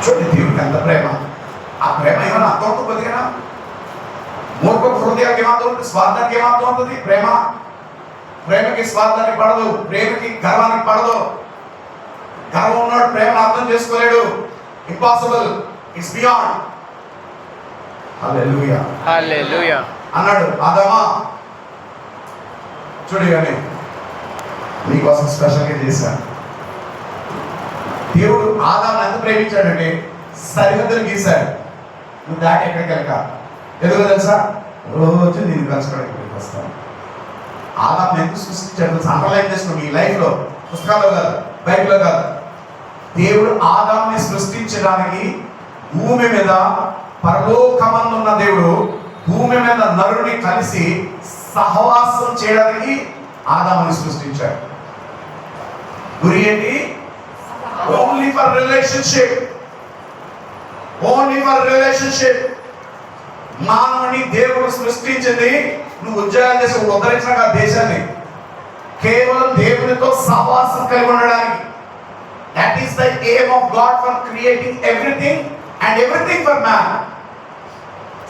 చూడండి దేవుడికి ఎంత ప్రేమ. ఆ ప్రేమ ఏమైనా అర్థం కొద్దిగా మూర్ఖ హృదయానికి ఏమాత్రం ఉంటుంది, స్వార్థానికి ఏమాత్రం ఉంటుంది. ప్రేమకి స్వార్థానికి పడదు, ప్రేమకి గర్వానికి పడదు. గర్వం ఉన్నాడు ప్రేమను అర్థం చేసుకోలేడు. Impossible, it's beyond. Hallelujah hallelujah అన్నాడు. ఆదామా చూడు, కానీ నీకోసం స్పెషల్గా చేశాను. దేవుడు ఆదాముని ఎంత ప్రేమించాడంటే సరిహద్దులు గీశాడు. నువ్వు దాటి ఎక్కడికి వెళ్ళక. ఎందుకో తెలుసా? రోజు నేను కలుసుకోవడానికి ఇక్కడికి వస్తాను. ఆదాముని ఎందుకు సృష్టించాడు? అండర్లైన్ చేసుకో నీ లైఫ్లో, పుస్తకాల్లో కాదు, బైబిల్లో కాదు. దేవుడు ఆదాముని సృష్టించడానికి భూమి మీద, పరలోకమందున్న దేవుడు భూమి మీద నరుని కలిసి సహవాసం చేయడానికి ఆదాముని సృష్టించాడు. గురి ఏంటి? Only for relationship. Only for relationship. మానవుని దేవుడు సృష్టించింది నువ్వు ఉద్యోగాలు చేసి ఉద్ధరించిన దేశాన్ని కేవలం దేవునితో సహవాసం కలిగి ఉండడానికి. That is the aim of God for creating everything and everything for man.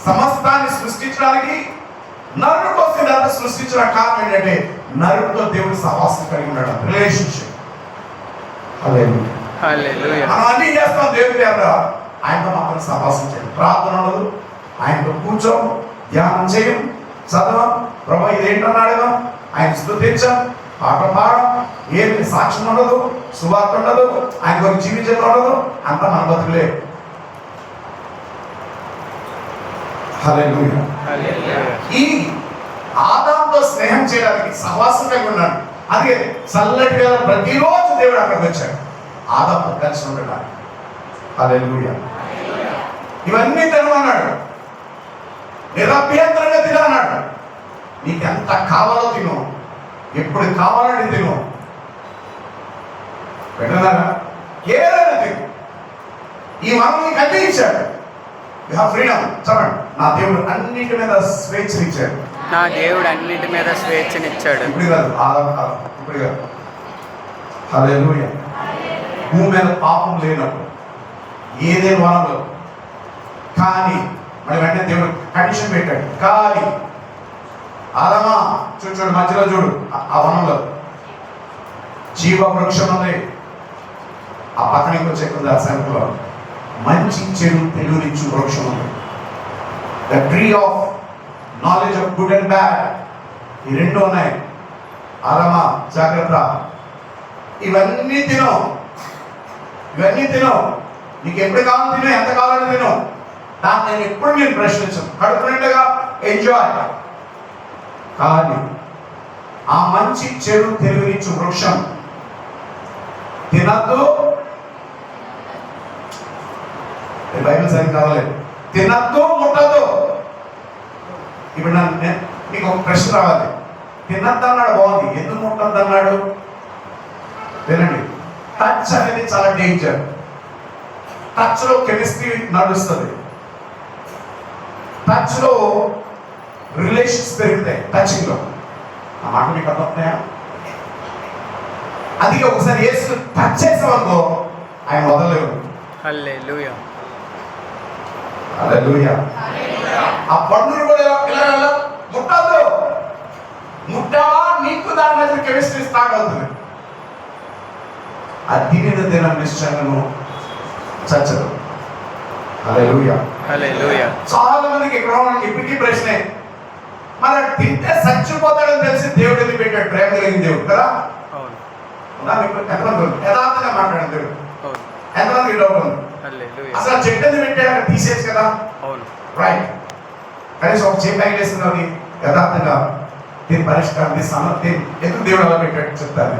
సమస్తాన్ని సృష్టించడానికి నరుడు కోసం ఇదంతా సృష్టించిన కారణం ఏంటంటే నరుడితో దేవుడు సహవాసం కలిగి ఉండడం, రిలేషన్షిప్. హల్లెలూయా. మనం అన్ని చేస్తాం దేవుడి దగ్గర, ఆయనతో మాత్రం సహవాసం చేయం. ప్రార్థన ఉండదు, ఆయనతో కూర్చోం, ధ్యానం చేయం, చదవం, ప్రభు ఇదేంటన్నాడు, ఆయన స్తుతించం, పాట పాడం, ఏమి సాక్ష్యం ఉండదు, సువార్త ఉండదు, ఆయన కొరకు జీవించడం ఉండదు. అంతా మన బతుకులే. హల్లెలూయా. ఈ ఆదాముతో స్నేహం చేయడానికి సహవాసం కలిగి ఉన్నాడు. అందుకే చల్లటి వేళ ప్రతిరోజు దేవుడు అక్కడికి వచ్చాడు ఆదాముతో కలిసి ఉండడానికి. హల్లెలూయా. ఇవన్నీ తినమన్నాడు, నిరభ్యంతరంగా తినన్నాడు. నీకు ఎంత కావాలో తిను, ఎప్పుడు కావాలని తిను, పెట్టినారా ఏదైనా తిను. ఈ మనం నీకు అన్నీ ఇచ్చాడు. You have freedom. చెప్పండి, నా దేవుడు అన్నిటి మీద స్వేచ్ఛనిచ్చాడు. నా దేవుడు అన్నిటి మీద స్వేచ్ఛనిచ్చాడు. ఇప్పుడు కాదు, ఆదాము కాదు, ఇప్పుడు కాదు. హల్లెలూయా. భూమి మీద పాపం లేనప్పుడు ఏదేను వనంలో. కానీ మళ్ళీ వెంటనే దేవుడు కండిషన్ పెట్టాడు. కానీ ఆదామా చూడు మధ్యలో చూడు, ఆ వనంలో జీవ వృక్షం ఉంది. ఆ పక్కనకి వచ్చే కొంత సమయంలో మంచి చెడు తెలివినిచ్చు వృక్షం ఉంది. The tree of knowledge of good and bad. ఈ రెండు ఉన్నాయి. ఆదామా జాగ్రత్త, ఇవన్నీ తిను, ఇవన్నీ తిను. నీకు ఎప్పుడు కావాలో తిను, ఎంత కావాలని తిను. దాన్ని నేను ఎప్పుడు నేను ప్రశ్నించను, కడుపు నిండుగా ఎంజాయ్. కానీ ఆ మంచి చెడు తెలివినిచ్చు వృక్షం తినద్దు. బైబిల్ సరిగ్గా కావలేదు. తినద్దు, ముట్టద్దు. ఇప్పుడు నీకు ఒక ప్రశ్న రావాలి. తినద్దు అన్నాడు, బాగుంది, ఎందుకు ముట్టద్దు అన్నాడు? వినండి, టచ్ అనేది చాలా డేంజర్. టచ్ లో కెమిస్ట్రీ నడుస్తుంది. టచ్ లో రిలేషన్స్ పెరుగుతాయి. టచింగ్ లో ఆ మాట మీకు అర్థమవుతున్నాయా? అది ఒకసారి యేసు టచ్ చేసేవాళ్ళో ఆయన వదలలేవు. హల్లెలూయా. హల్లెలూయా. ఆ పండును కూడా ఇలా ముట్టద్దు. ముట్టావా నీకు దాని మధ్య కెమిస్ట్రీ స్టార్ట్ అవుతుంది. ఆ తినేది తిన నిశ్చయను చచ్చదు. హల్లెలూయా. హల్లెలూయా. చాలా మందికి ఇక్కడ ఇప్పటికీ ప్రశ్నే, మరి తింటే చచ్చిపోతాడని తెలిసి దేవుడు ఎందుకు పెట్టాడు? ప్రేమ కలిగిన దేవుడు కదా. యథార్థంగా మాట్లాడాడు దేవుడు. ఎంతమందికి డౌట్ ఉంది? అసలు చెట్టు ఎందుకు పెట్టాడు? తీసేసి కదా. రైట్. కనీసం ఒక చెట్టు ఐడేస్తున్నది యథార్థంగా దీని పరిష్కారం ఎందుకు దేవుడు అలా పెట్టాడు చెప్తాను.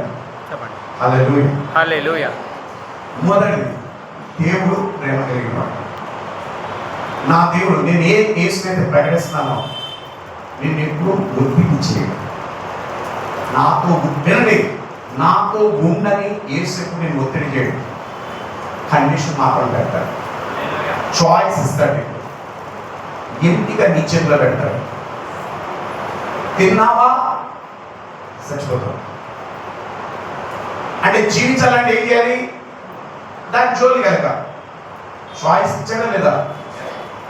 హల్లెలూయా. హల్లెలూయా. మొదటిది, దేవుడు ప్రేమ కలిగిన వాడు. నా దేవుడు, నేను ఏ యేసునైతే ప్రకటిస్తున్నానో నేను ఎప్పుడు ఒత్తిడి చేయను. నాతో ఉండని యేసుకు నేను ఒత్తిడి చేయను. కండిషన్ మాత్రం పెడతాడు, చాయిస్ ఇస్తాడు. ఎంపిక నీ చేతిలో పెడతాడు. తిన్నావా చచ్చిపోతావు. అంటే జీవించాలంటే ఏం చేయాలి? దాని జోలి కనుక చాయిస్ ఇచ్చాడా లేదా?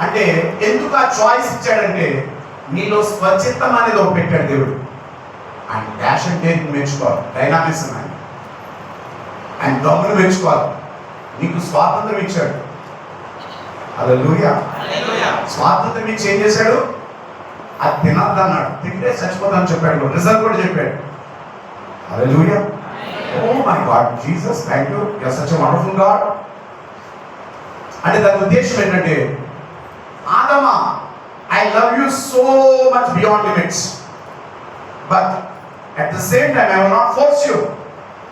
అంటే ఎందుకు ఆ చాయిస్ ఇచ్చాడంటే నీలో స్వచ్ఛతం అనేది ఒకటి పెట్టాడు దేవుడు. ఆయన డాష్ అంటే మెచ్చుకోవాలి, డైనామిక్స్ ఆయన దమ్మును మెచ్చుకోవాలి. నీకు స్వాతంత్రం ఇచ్చాడు. హల్లెలూయా. స్వాతంత్రం ఇచ్చి ఏం చేశాడు? అది తినద్దన్నాడు, తింటే చచ్చిపోతానని చెప్పాడు, రిజల్ట్ కూడా చెప్పాడు. Hallelujah. Oh my God, Jesus, thank you, you are such a wonderful God. అంటే దాని ఉద్దేశం ఏంటంటే, ఆదమా, I love you so much beyond limits, but at the same time I will not force you.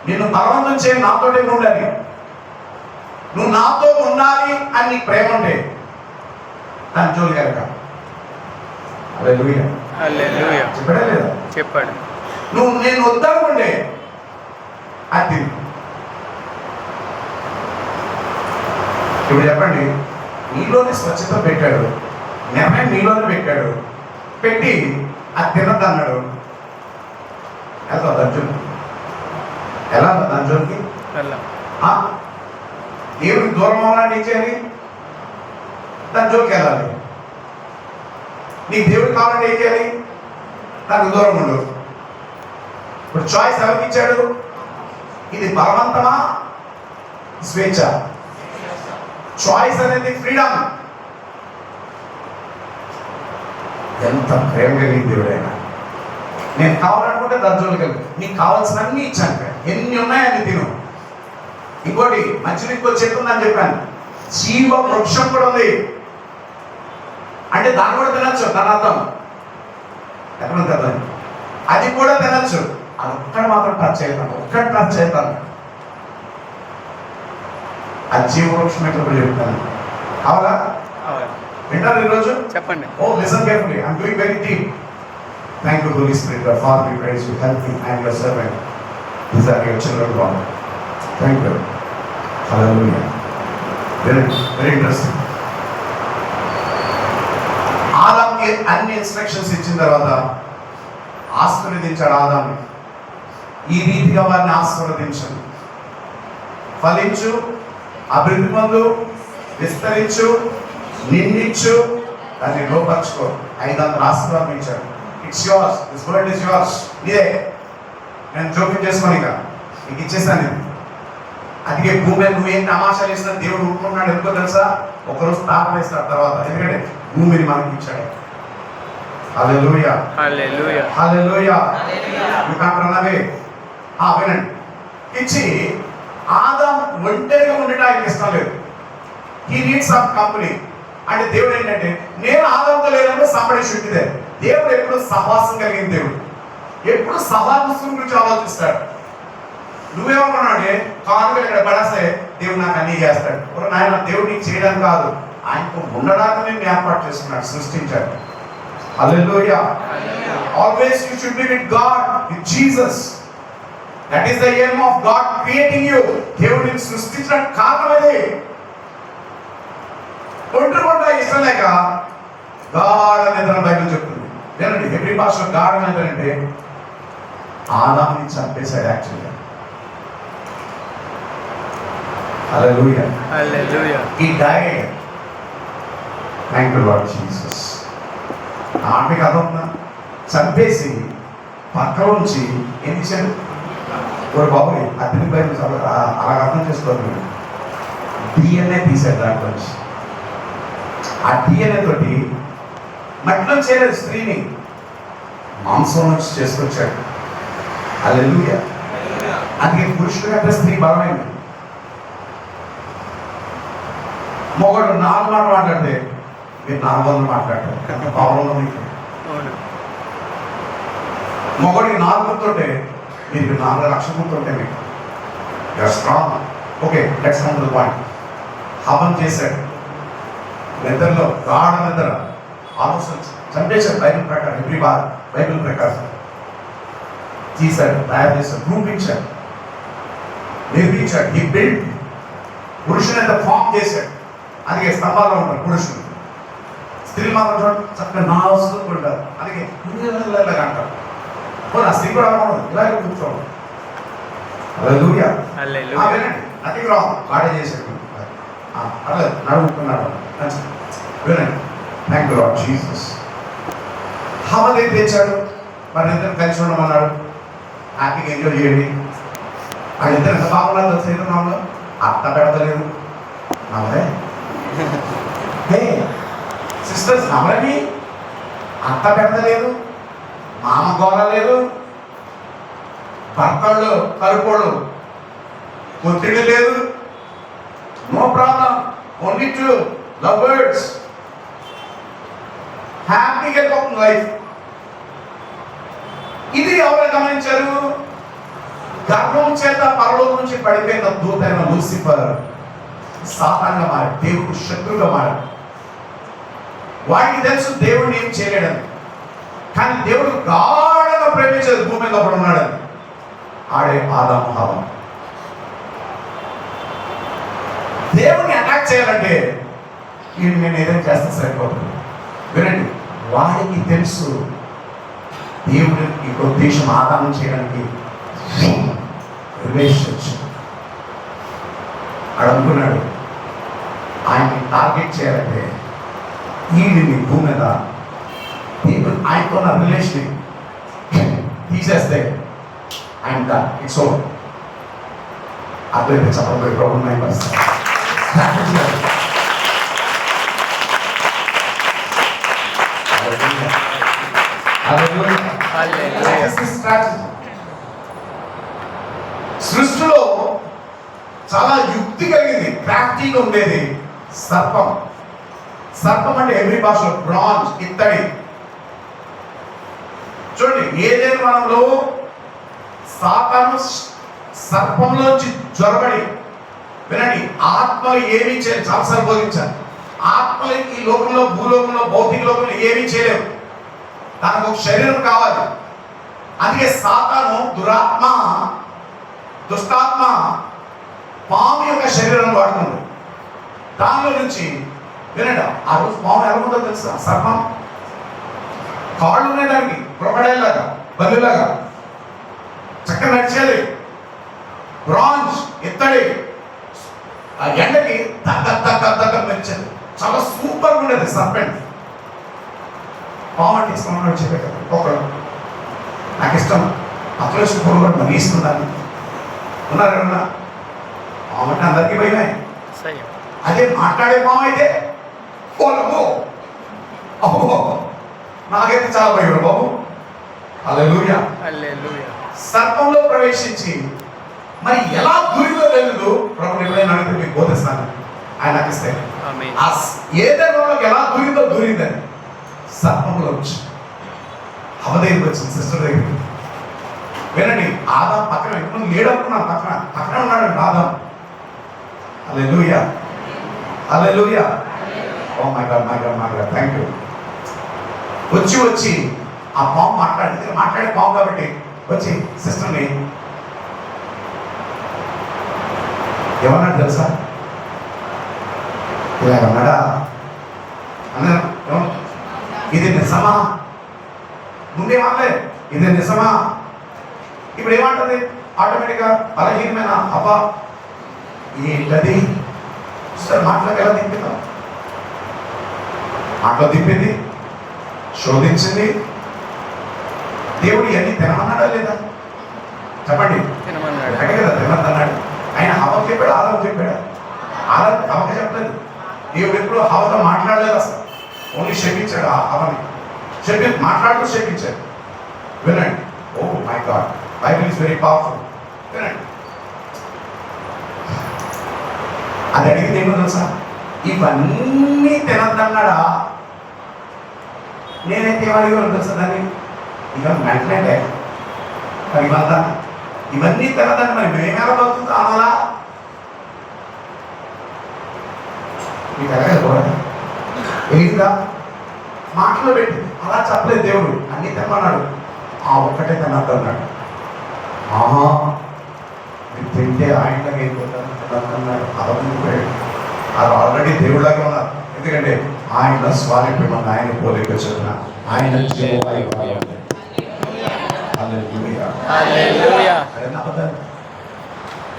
నిన్ను బలవంతం చేయి, నాతోనే ఉండాలి, నువ్వు నాతో ఉండాలి అని నీకు ప్రేమ ఉంటే దాని జోలి కనుక. హల్లెలూయా. హల్లెలూయా. చెప్పడా లేదా? చెప్పాడు. నువ్వు నేను వద్దనుకుంటే అది ఇప్పుడు చెప్పండి, నీలోనే స్వచ్ఛత పెట్టాడు, నిర్ణయం నీలోనే పెట్టాడు, పెట్టి అది తినద్దు అన్నాడు. వెళ్తావు దంజుకి? ఎలా దంజుకి? దేవుడికి దూరం అవ్వాలని ఏం చేయాలి? దంజుకి వెళ్ళాలి. నీకు దేవుడు కావాలంటే ఏం చేయాలి? దానికి దూరం ఉండు. ఇప్పుడు చాయిస్ ఎవరికి ఇచ్చాడు? ఇది బలవంతమా, స్వేచ్ఛ? చాయిస్ అనేది ఫ్రీడమ్. ఎంత ప్రేమ కలిగి దేవుడైనా, నేను కావాలనుకుంటే దర్జోలకు వెళ్ళి నీకు కావాల్సిన అన్ని ఇచ్చాను, ఎన్ని ఉన్నాయని తిను. ఇంకోటి, మధ్యలో ఇంకో చెట్టు ఉందని చెప్పాను, జీవ వృక్షం కూడా ఉంది. అంటే దాన్ని కూడా తినచ్చు, దాని అర్థం ఎక్కడ కదా, అది కూడా తినచ్చు. అది ఒక్కటి మాత్రం టచ్ అవుతాను, ఒక్కటి టచ్ అవుతాను. ఆ జీవ వృక్షం ఎక్కడ చెప్తాను. అవునా? వింటారు ఈరోజు? చెప్పండి. Oh listen carefully, I am doing very deep. Thank you holy spirit, father we praise you, help me, I am your servant, these are your children God. Thank you. Hallelujah. Very very interesting. ఆదాంకి అన్ని instructions ఇచ్చిన తర్వాత ఆశీర్వదించాడు ఆదాంని. ఈ రీతిగా వారిని ఆశీర్వదించండి, ఫలించు, అభివృద్ధి పొందు, విస్తరించు, నిండించు, దాన్ని లోపరుచుకో. 500 ఆశీర్వాదం ఇచ్చాడు. It's yours, this world is yours. ఇదే నేను జోక్యం చేసుకొని ఇక నీకు ఇచ్చేసాను నేను. అందుకే భూమి మీద నువ్వేం తమాషాలు వేసినా దేవుడు ఊరుకున్నాడు. ఎందుకో తెలుసా? ఒకరోజు తాపం వేస్తాడు తర్వాత, ఎందుకంటే భూమిని మనకి ఇచ్చాడు. హల్లెలూయా. హల్లెలూయా. హల్లెలూయా. వినండి, ఇచ్చి ఆదాం ఒంటరిగా ఉండటం ఆయనకి ఇష్టం లేదు. He needs some company. అంటే దేవుడు ఏంటంటే, నేను ఆదాంతో లేదంటే సంబడి శుద్ధిదే. దేవుడు ఎప్పుడు సహవాసం కలిగిన దేవుడు, ఎప్పుడు సహవాసం గురించి ఆలోచిస్తాడు. నువ్వేమనుకున్నాడే కానుకలు ఇక్కడ పడేస్తే దేవుడు నాకు అన్నీ చేస్తాడు. ఒక నాయన, దేవుడు నీకు చేయడం కాదు, ఆయనకు ఉండడానికి నేను ఏర్పాటు చేసుకున్నాడు, సృష్టించాడు. Hallelujah. Always you should be with God, with Jesus. That is the aim of God creating you. దేవుడిని సృష్టించడం కారణం అది. ఒంటరిగా ఇష్టం లేక గాఢ నిద్ర బైబిల్ చెప్తుంది. ఏనండి, హెబ్రీ భాషలో గాఢ నిద్ర అంటే ఆదాముని చంపేశాడు యాక్చువల్గా. హల్లెలూయా. హల్లెలూయా. He died. Thank you Lord Jesus. ఆమెకు అదొన్నా చంపేసి పక్కన ఉంచి ఏం ఇచ్చాడు? ఒక బాబు అతని బైబిల్ అలా అర్థం చేసుకోవాలి. DNA తీశాడు దాంట్లో నుంచి. ఆ DNA తోటి మట్టిలో చేయలేదు, స్త్రీని మాంసం నుంచి చేసుకొచ్చాడు. హల్లెలూయా. అందుకే పురుషుడు కంటే స్త్రీ బలమైంది. మొగడు 4 మాటలు మాట్లాడితే మీరు 400 మాట్లాడతారు, ఎంత పవర్ మీకు. మొగడికి 4 గుర్తుంటే మీరు 4 లక్షల గుర్తుంటే మీకు you are strong. Okay, let's come to the point. హవం చేశాడు నిద్రలో, గాఢ నిద్ర, ఆలోచన చంపేశాడు. బైబిల్ ప్రకారం, ఎవ్రీ బార్ బైబిల్ ప్రకారం తీశాడు, తయారు చేశాడు, రూపించాడు, నిర్మించాడు. ఈ బిల్డ్ పురుషుని ఎంత ఫామ్ చేశాడు. అందుకే స్తంభాల్లో ఉంటారు పురుషులు, స్త్రీలు మాత్రం చూడండి చక్కగా నాలుగు ఉంటారు. అందుకే ఇలాగ అంటారు. ఆ స్త్రీ కూడా ఇలాగే కూర్చోండి. హల్లెలూయా. వినండి, నథింగ్ రాంగ్, గాడే చేశాడు. అట్లా నడుపుకున్నాడు. వినండి, థ్యాంక్ యూ లార్డ్ జీసస్. హవ దగ్గర తెచ్చాడు, మరి ఇద్దరు కలిసి ఉండమన్నాడు, హ్యాపీగా ఎంజాయ్ చేయండి. వాళ్ళిద్దరు ఎంత బాగున్నారు తెలుసు, శరీరంలో అత్త పెడతలేదు నమ్మలే. హే సిస్టర్స్ నమ్మలని, అత్త పెడతలేదు, మామ గోర లేదు, భర్తళ్ళు కరుపోళ్ళు ఒత్తిడి లేదు, no problem, only two love birds, హ్యాపీగా వెళ్ళిపోతుంది లైఫ్. ఇది ఎవరు గమనించారు? గర్వం చేత పరలోకం నుంచి పడిపోయిన దూత అయిన లూసిఫర్ సాతానుగా మారాడు, దేవుడు శత్రువుగా మారాడు. వాడికి తెలుసు దేవుడిని ఏం చేయలేడని, కానీ దేవుడు గాఢంగా ప్రేమించేది భూమి మీద ఒకడు ఉన్నాడని. ఆడే ఆదాము హవ్వ. దేవుడిని అటాక్ చేయాలంటే వీడు నేను ఏదైనా చేస్తే సరిపోతుంది. వినండి, వాడికి తెలుసు దేవుడికి ఉద్దేశం ఆదానం చేయడానికి రిలేషన్షిప్. అనుకున్నాడు ఆయన్ని టార్గెట్ చేయాలంటే వీడిని భూమి మీద దేవుడు ఆయనతో ఉన్న రిలేషన్ తీసేస్తే ఆయన ఇట్స్ ఓవర్. అట్లయితే చెప్పబోయే ప్రాబ్లం అయి పరిస్థితి. సృష్టిలో చాలా యుక్తి కలిగింది, క్రాఫ్టీగా ఉండేది సర్పం. సర్పం అంటే ఎవ్రీ భాషలో బ్రాంజ్, ఇత్తడి. చూడండి, ఏదైనా మనలో సాతాను సర్పంలోంచి జ్వరబడి, వినండి, ఆత్మలు ఏమీ చేయలేదు. చాలాసార్లు బోధించాను, ఆత్మలు ఈ లోకంలో, భూలోకంలో, భౌతిక లోకంలో ఏమీ చేయలేవు. దానికి ఒక శరీరం కావాలి. అందుకే సాతాను దురాత్మ, దుష్టాత్మ పాము యొక్క శరీరాన్ని వాడుతుంది. దానిలో నుంచి వినండి, ఆ రోజు పాము ఎలా ఉందో తెలుసా? సర్పం కాళ్ళు ఉన్నాయి దానికి, క్రొకడైల్ లాగా, బల్లిలాగా చక్కగా నడిచేది, బ్రాంజ్, ఇత్తడి. ఆ ఎండకి దగ్గర మెరిచేది, చాలా సూపర్ ఉండేది సర్పెంట్. పాము తీసుకున్నాడు చెప్పే కదా ఒకడు, నాకు ఇష్టం అఖిలేష్ కూడా మరి ఇస్తున్నాను ఉన్నారు ఏమన్నా. పాము అంటే అందరికీ భయమే. అదే మాట్లాడే పాము అయితే ఓలమో అబ్బో, నాకైతే చాలా భయం బాబు. హల్లెలూయా. సర్పంలో ప్రవేశించి మరి ఎలా దూరిలో తెలియదు. ప్రభు ఎప్పుడైనా అడిగితే మీకు బోధిస్తాను, ఆయన నాకు ఇస్తే. ఏదైనా ఎలా దూరిందని సర్పంలో వచ్చి హవ దగ్గరికి వచ్చింది, సిస్టర్ దగ్గరికి. వినండి, ఆదాం పక్కన ఎప్పుడు లేడనుకున్నాను, పక్కన ఉన్నాడు Adam. Hallelujah, hallelujah. Oh my God, my God, my God, thank you. వచ్చి ఆ పాము మాట్లాడే పాము కాబట్టి వచ్చి సిస్టర్ని ఏమన్నాడు తెలుసా? ఇలా అన్నాడా అన్నా, ఇది నిజమా? ముందేమనలే, ఇది నిజమా? ఇప్పుడు ఏమంటుంది ఆటోమేటిక్గా? బలహీనమైన అబ్బా ఏంటది సార్, మాటలోకి ఎలా దింపుతాం? మాటలో దింపింది, శోధించింది. దేవుడు ఇవన్నీ తినమన్నాడా లేదా? చెప్పండి. అదే కదా తినమన్నాడు. ఆయన హవకు చెప్పాడు, ఆదాము చెప్పాడు. హవకు చెప్పలేదు. దేవుడు ఎప్పుడు హవతో మాట్లాడలేదు అసలు, ఓన్లీ శపించాడు. ఆ హవని మాట్లాడుతూ శపించాడు. వినండి, oh my God, Bible is very powerful. వినండి, అది అడిగితే ఏమో తెలుసా? ఇవన్నీ తినద్దన్నాడా? నేనైతే ఏమడిగాను తెలుసా దాన్ని? ఇక వెంటనే ఇవన్నీ తినదని మరి మేమేలా బతుకుతా అలా? మీకు ఎలాగ ఏందా మాటలో పెట్టి అలా చెప్పలేదు దేవుడు. అన్నీ తినమన్నాడు, ఆ ఒక్కటే తినద్దు అన్నాడు. ఆహా, మీరు తింటే ఆయనలాగా అయిపోతాను తినద్దన్నాడు. అది ఆల్రెడీ దేవుళ్ళగా ఉన్నారు. ఎందుకంటే ఆయన స్వారూప్యం, ఆయన పోలిక చొప్పున ఆయన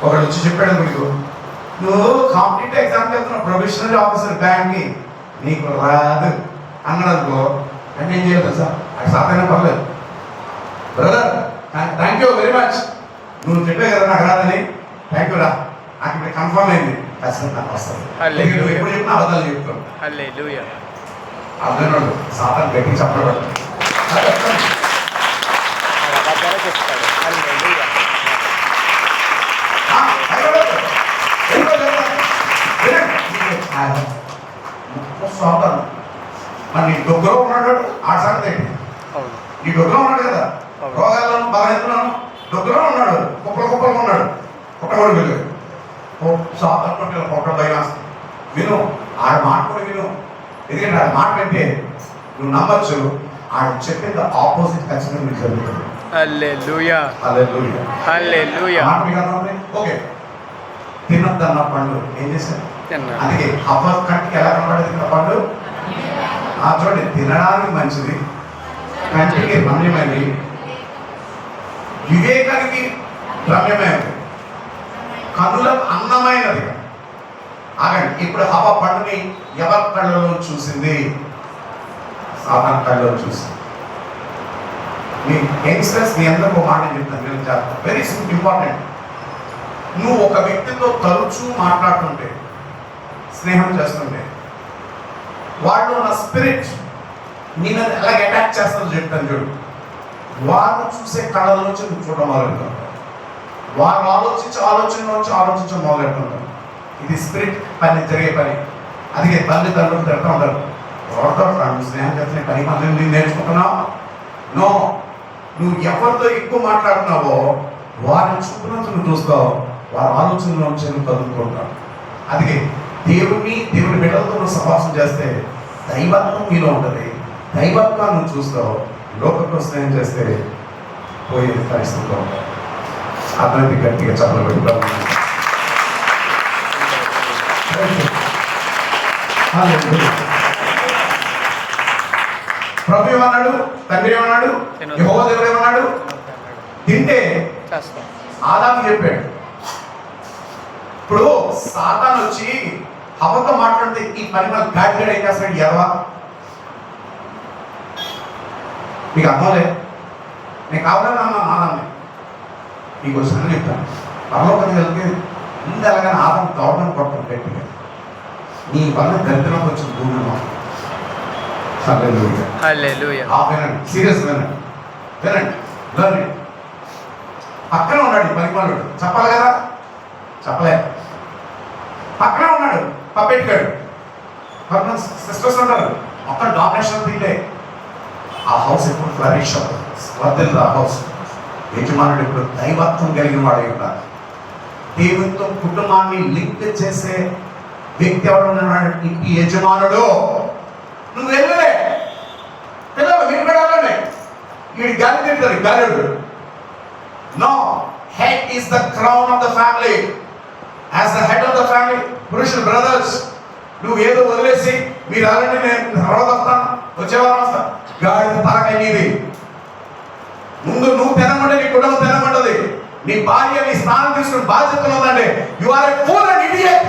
ఒకడు వచ్చి చెప్పాడు మీకు, నువ్వు కాంపిటేటివ్ ఎగ్జామ్కి వెళ్తున్నావు, ప్రొఫెషనల్ ఆఫీసర్ బ్యాంక్కి, నీకు రాదు అన్నాడు అనుకో, అంటే ఏం చేయాలి సార్? అది సాధన పర్లేదు brother, thank you very much, నువ్వు చెప్పే కదా నాకు రాదని, థ్యాంక్ యూ రా, నాకు ఇప్పుడు కన్ఫర్మ్ అయింది, ఖచ్చితంగా నాకు వస్తుంది. నువ్వు ఎప్పుడు చెప్పినా అబద్ధాలు చెప్తావు. హల్లెలూయా. అర్థం సాధన గట్టి చెప్పడం చెప్తాడు. హల్లెలూయా. మరి నీ డొగ్గలో ఉన్నాడు ఆ సంగతి ఏంటి? అవును. నీ డొగ్గలో ఉన్నాడు కదా, రోగాలను బలహీనతలను డొగ్గలో ఉన్నాడు, కుప్పలు ఉన్నాడు, పుట్టగొడు వెళ్ళి పొట్ట భయం విను, ఆడ మాట కూడా విను. ఎందుకంటే ఆడ మాట వింటే నువ్వు నమ్మచ్చు, ఆడ చెప్పింది ఆపోజిట్ ఖచ్చితంగా మీకు జరుగుతుంది. హల్లెలూయా. హల్లెలూయా. హల్లెలూయా. మాట మీకు అర్థమైంది? ఓకే, తినొద్దన్న పండు ఏం చేశారు? అందుకే అవ్వ కంటికి ఎలా కనబడేది ఆ పండు? చూడండి, తినడానికి మంచిది, కంటికి రమ్యమైనది, వివేకానికి రమ్యమైనది, కనులకు అందమైనది. ఆగండి, ఇప్పుడు అవ్వ పండుని ఎవరి కళ్ళలో చూసింది? సాధారణ కళ్ళలో చూసింది. మీ యంగ్స్టర్స్ మీ అందరికీ ఒక మాట చెప్తాను, నేను చెప్తాను, వెరీ ఇంపార్టెంట్. నువ్వు ఒక వ్యక్తితో తరచూ మాట్లాడుతుంటే, స్నేహం చేస్తుంటే, వాళ్ళు ఉన్న స్పిరిట్ నేను ఎలాగ అటాక్ చేస్తుందో చెప్తాను చూడు. వారు చూసే కళలోంచి నువ్వు చూడడం మొదలెడతావు, వారు ఆలోచించడం మొదలెడుతుంటారు. ఇది స్పిరిట్ పని, జరిగే పని. అందుకే తల్లిదండ్రులు తిడతా ఉంటారు, ఎవరితో స్నేహం చేస్తున్న పని మంది నేను నేర్చుకుంటున్నావు. నో, నువ్వు ఎవరితో ఎక్కువ మాట్లాడుతున్నావో వారిని చూపునంత నువ్వు చూస్తావు, వారి ఆలోచనలోంచి నువ్వు కదులుకుంటావు. అందుకే దేవుని బిడ్డలతో నువ్వు సహవాసం చేస్తే దైవత్వం మీలో ఉంటుంది, దైవత్వాన్ని నువ్వు చూస్తావు. లోకంతో స్నేహం చేస్తే పోయేది పరిస్థితిలో ఉంటావు. అర్థమైంది? గట్టిగా చెప్పలు పెట్టుకోవాలి. ప్రభు ఏమన్నాడు? తండ్రి ఏమన్నాడు? యెహోవా దేవుడు ఏమన్నాడు? తింటే ఆదాము చెప్పాడు. ఇప్పుడు సాతాను వచ్చి హవ్వతో మాట్లాడితే ఈ పని మన గాడిగాడు ఏం చేస్తాడు? ఎర్వా మీకు అర్థంలే, నేను కావాలని అన్నా ఆదాన్ని మీకు వచ్చిన చెప్తాను. పరలోకం వెళ్తే ముందు ఎలాగైనా ఆదాం దౌడని కొట్టడం గట్టిగా, నీ వల్ల దరిద్రం వచ్చిన భూమిలో. సీరియస్ వినండి, పక్కన ఉన్నాడు ఈ పనిమాలుడు, చెప్పాలి కదా, చెప్పలే. పక్కనే ఉన్నాడు పప్పెట్టుగాడు, పక్కన సిస్టర్స్ ఉంటారు, మొత్తం డామినేషన్ తింటే ఆ హౌస్ ఎప్పుడు ఫ్లరిష్ అవుతుంది. ఆ హౌస్ యజమానుడు ఇప్పుడు దైవత్వం కలిగిన వాడు ఉండాలి. దేవునితో కుటుంబాన్ని లింక్ చేసే వ్యక్తి ఎవరు ఉన్నాడు? ఇంటి యజమానుడు. నువ్వు వెళ్ళలే, పిల్లలు మీరు పెట్టాలండి, వీడి గాలి తింటారు, గాలుడు. No, head is the crown of the family. As the head of the family, పురుషులు బ్రదర్స్, నువ్వు ఏదో వదిలేసి మీరు అలాంటి నేను తర్వాత వస్తాను, వచ్చేవారం వస్తా, గాడి తలకాయ నీది. ముందు నువ్వు తినమంటే నీ కుటుంబం తినమంటది. నీ భార్య నీ స్నానం తీసుకుని బాధ్యత ఉందండి. You are a fool and idiot.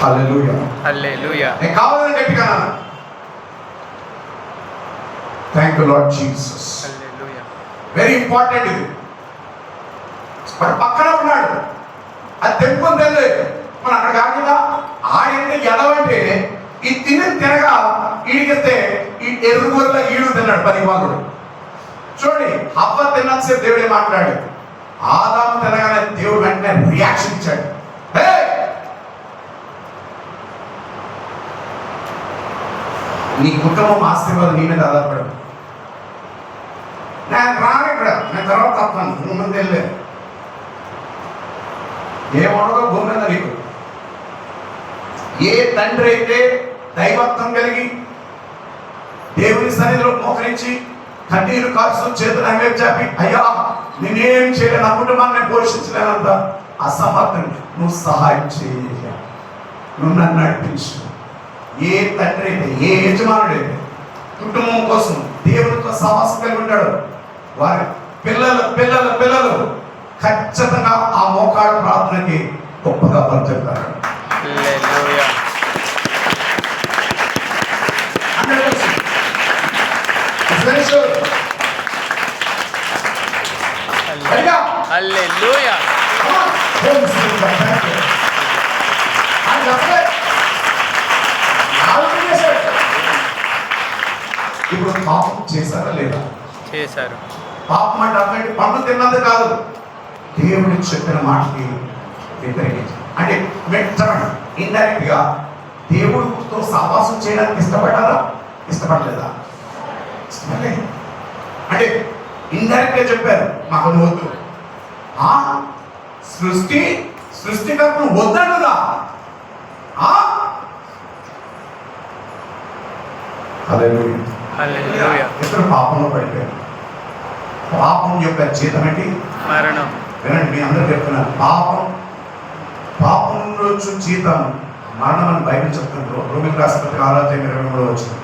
Hallelujah. Hallelujah. నేను కావాలని గట్టిగా thank you lord Jesus. Hallelujah. Very important ఇది. వాడు పక్కన ఉన్నాడు, అది తెంపుకొని తెలియదు. మనం అక్కడ కాకుండా ఆడింటే ఎదవంటే ఈ తినగా ఈడికిస్తే ఈ ఎరుగురులో ఈడు తిన్నాడు పనివాళ్ళుడు. చూడండి, హవ్వ తిన్నంతసేపు దేవుడే మాట్లాడాడు. ఆదాము తినగానే దేవుడు వెంటనే రియాక్షన్ ఇచ్చాడు. నీ కుటుంబం ఆశీర్వాదం నీ మీద ఆధారపడదు. నేను రాను ఇక్కడ, నేను తర్వాత తప్పను, నువ్వు ముందు వెళ్ళే ఏమనగా భూమి మీద నీకు. ఏ తండ్రి అయితే దైవత్వం కలిగి దేవుని సన్నిధిలో మోకరించి కన్నీరు కాల్చు చేతులు అనే చెప్పి, అయ్యా నేనేం చేయలేను, నా కుటుంబాన్ని పోషించలేనంత అసమర్థం, నువ్వు సహాయం చేయ, నువ్వు నన్ను నడిపించు. ఏ తండ్రి అయితే, ఏ యజమానుడు అయితే కుటుంబం కోసం దేవునితో సహవాసం కలిగి ఉంటాడు, పిల్లలు పిల్లలు పిల్లలు ఖచ్చితంగా ఆ మోకాళ్ళ ప్రార్థనకి గొప్పగా పనిచేస్తారు. హల్లెలూయా. హల్లెలూయా. ఇప్పుడు పాపం చేశారా లేదా? చేశారు. పాపం అంటే అటువంటి పండు తిన్నది కాదు, దేవుడు చెప్పిన మాటకి వ్యతిరేకించి అంటే ఇండైరెక్ట్ గా దేవుడితో సహవాసం చేయడానికి ఇష్టపడ్డారా? ఇష్టపడలేదా? ఇష్టపడలేదు. అంటే ఇండైరెక్ట్ గా చెప్పారు మాకు వద్దు. ఆ సృష్టికర్తను వద్దనుగా హల్లెలూయా. ఇద్దరు పాపంలో పడిపోయారు. పాపం యొక్క జీతం ఏంటి? మరణం. వినండి, మీ అందరూ చెప్తున్నారు, పాపంలో వచ్చి జీతం మరణం అని బైబిల్ చెప్తున్నారు. రోమిలకు రాసిన పత్రిక 6:23 వచ్చింది.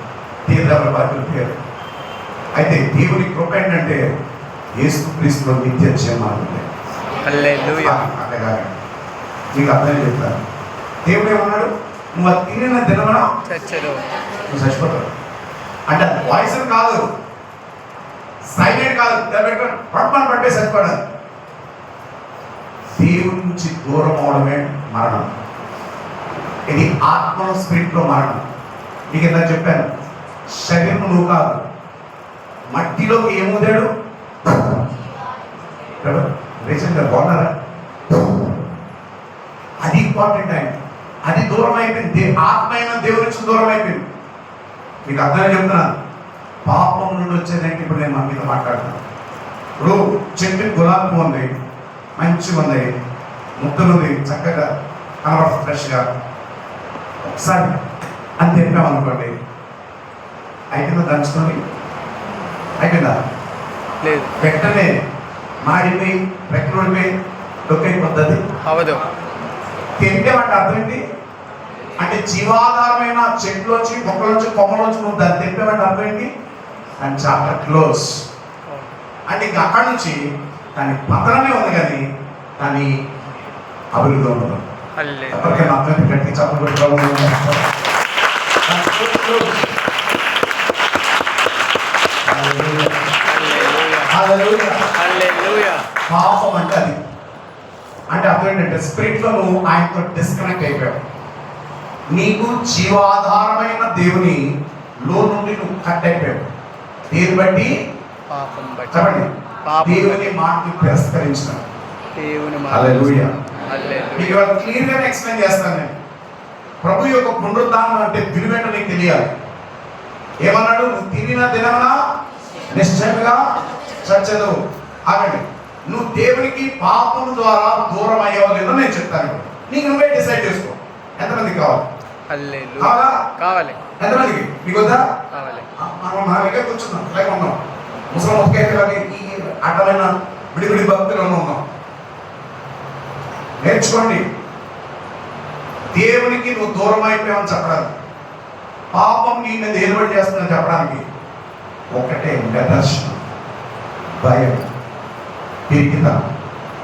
తీర్థాల బైబిల్ పేరు. అయితే దేవుని కృప ఏంటంటే యేసుక్రీస్తులో నిత్య జీవం ఉంది. హల్లెలూయా. అంటే కాదు, మీకు అర్థం చెప్తాను. దేవుడు ఏమన్నాడు? నువ్వు అది తినిన దినమున చచ్చదు, నువ్వు చచ్చిపోతావు. అంటే అది వాయిస్ కాదు, సైలెంట్ కాదు, పట్టుకొని పట్టే చచ్చిపోవడం. దేవుడి నుంచి దూరం అవడమే మరణం. ఇది ఆత్మ స్పిరిట్ లో మరణం. మీకు ఎంత చెప్పాను, శరీరం నువ్వు కాదు, మట్టిలోకి ఏముదాడు రీసెంట్గా బాగున్నారా? అది ఇంపార్టెంట్ ఆయన. అది దూరం అయిపోయింది. ఆత్మ అయినా దేవుడి నుంచి దూరం అయిపోయింది. మీకు అర్థం చెప్తున్నాను. పాపం నుండి వచ్చేదంటే ఇప్పుడు నేను మన మీద మాట్లాడుతున్నాను. ఇప్పుడు చెట్టు గులాబీ పువ్వు ఉంది, మంచిగా ఉంది, ముద్దలు ఉంది, చక్కగా కనబడుతుంది ఫ్రెష్గా. ఒకసారి అని తెంపామనుకోండి, అయిపోయిందా? దంచుకొని అయిపోయిందా? లేదు. వెంటనే మాడిపోయి రెక్కలు ఓడిపోయి డొక్కైపోద్ది. అది అవదు. తెంపేమంటే అర్థం ఏంటి? అంటే జీవాధారమైన చెట్లోంచి మొక్కలోంచి కొమ్మలోంచి నువ్వు దాన్ని తెంపేమంటే అర్థం ఏంటి? And chapter close. అంటే ఇంక అక్కడి నుంచి దాని పతనమే ఉంది కానీ దాని అభివృద్ధి ఉండదు. ఎవరికైనా అర్థం గట్టి చప్పలు పెట్టుకోవాలి. పాపం అంటే అది. అంటే అర్థం ఏంటంటే స్పిరిట్ లో నువ్వు ఆయనతో డిస్కనెక్ట్ అయిపోయావు. నీకు జీవాధారమైన దేవుని లో నుండి నువ్వు కట్ అయిపోయావు. దీన్ని బట్టి చెప్పండి, దేవుని మాటని తిరస్కరించిన. హల్లెలూయా. మీకు ఇవాళ క్లియర్ గా ఎక్స్ప్లెయిన్ చేస్తాను నేను. ప్రభు యొక్క పునరుద్ధానం అంటే విలువేంటో నీకు తెలియాలి. ఏమన్నాడు? నువ్వు తినిన దినమున నిశ్చయంగా చచ్చదు. ఆగండి, నువ్వు దేవునికి పాపం ద్వారా దూరం అయ్యావో లేదో నేను చెప్తాను. నీకు నువ్వే డిసైడ్ చేసుకో. ఎంతమందికి కావాలి? కావాలి. ఎంతమందికి? మీకు వద్దా? మనం నా దగ్గర కూర్చున్నాం, ఇలాగే ఉన్నాం. ముసలం ఒకే ఈ అడ్డమైన విడివిడి భక్తులు ఉన్నాం. నేర్చుకోండి. దేవునికి నువ్వు దూరం అయిపోయావని చెప్పడానికి, పాపం నీ మీద ఏలుబడి చేస్తుందని చెప్పడానికి ఒకటే దర్శనం, భయం, పిరికిత,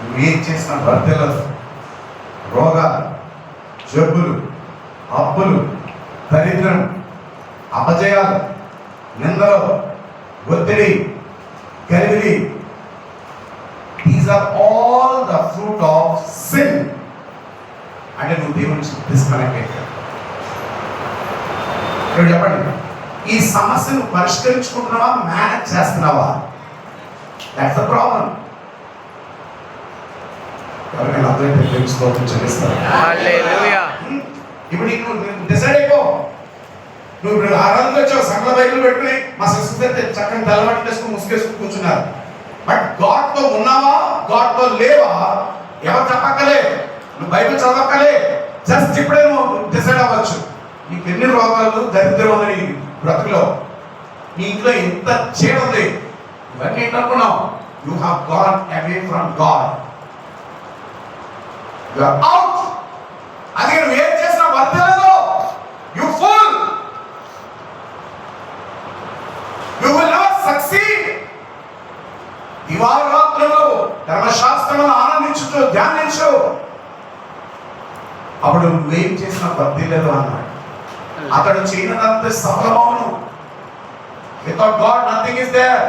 నువ్వేం చేసిన వర్ధలు, రోగాలు, జబ్బులు, అప్పులు, దరిద్రం, అపజయాలు, నిందలు, ఒత్తిడి, గలిబిలి. These are all the fruit of sin. అంటే నువ్వు దేవుడి నుంచి డిస్కనెక్ట్ అయిపోయావు. ఇప్పుడు చెప్పండి, ఈ సమస్యను పరిష్కరించుకుంటున్నావా, మేనేజ్ చేస్తున్నావా? That's the problem. ఎవరికైనా అర్థమైతే తెలుసుకోవచ్చు, చెల్లిస్తారు. ఇప్పుడు నీకు డిసైడ్ అయిపో. నువ్వు ఇప్పుడు ఆరాధనకు వచ్చావు, సకల బైబిల్ పెట్టుకుని మా సిస్టర్ చక్కని తలవాటి చేసుకుని ముసుగేసుకుని కూర్చున్నారు. బట్ గాడ్ తో ఉన్నావా, గాడ్ తో లేవా? ఎవరు చెప్పక్కలే, నువ్వు బైబిల్ చదవక్కలే, జస్ట్ ఇప్పుడే నువ్వు డిసైడ్ అవ్వచ్చు. నీకు ఎన్ని రోగాలు, దరిద్రం ఉంది నీ బ్రతుకులో, నీ ఇంట్లో ఎంత చేడు ఉంది, ఇవన్నీ ఏంటనుకున్నావు? You have gone away from God. You are out. అది నువ్వు ఏం చేసినా వర్తలేదు. You fool. You will not succeed. ఇవాళ ధ్యానించు. అప్పుడు నువ్వేం చేసిన బద్దీలేదు అన్నాడు. అతడు చేయనంత సఫలమవును. Without God nothing is there.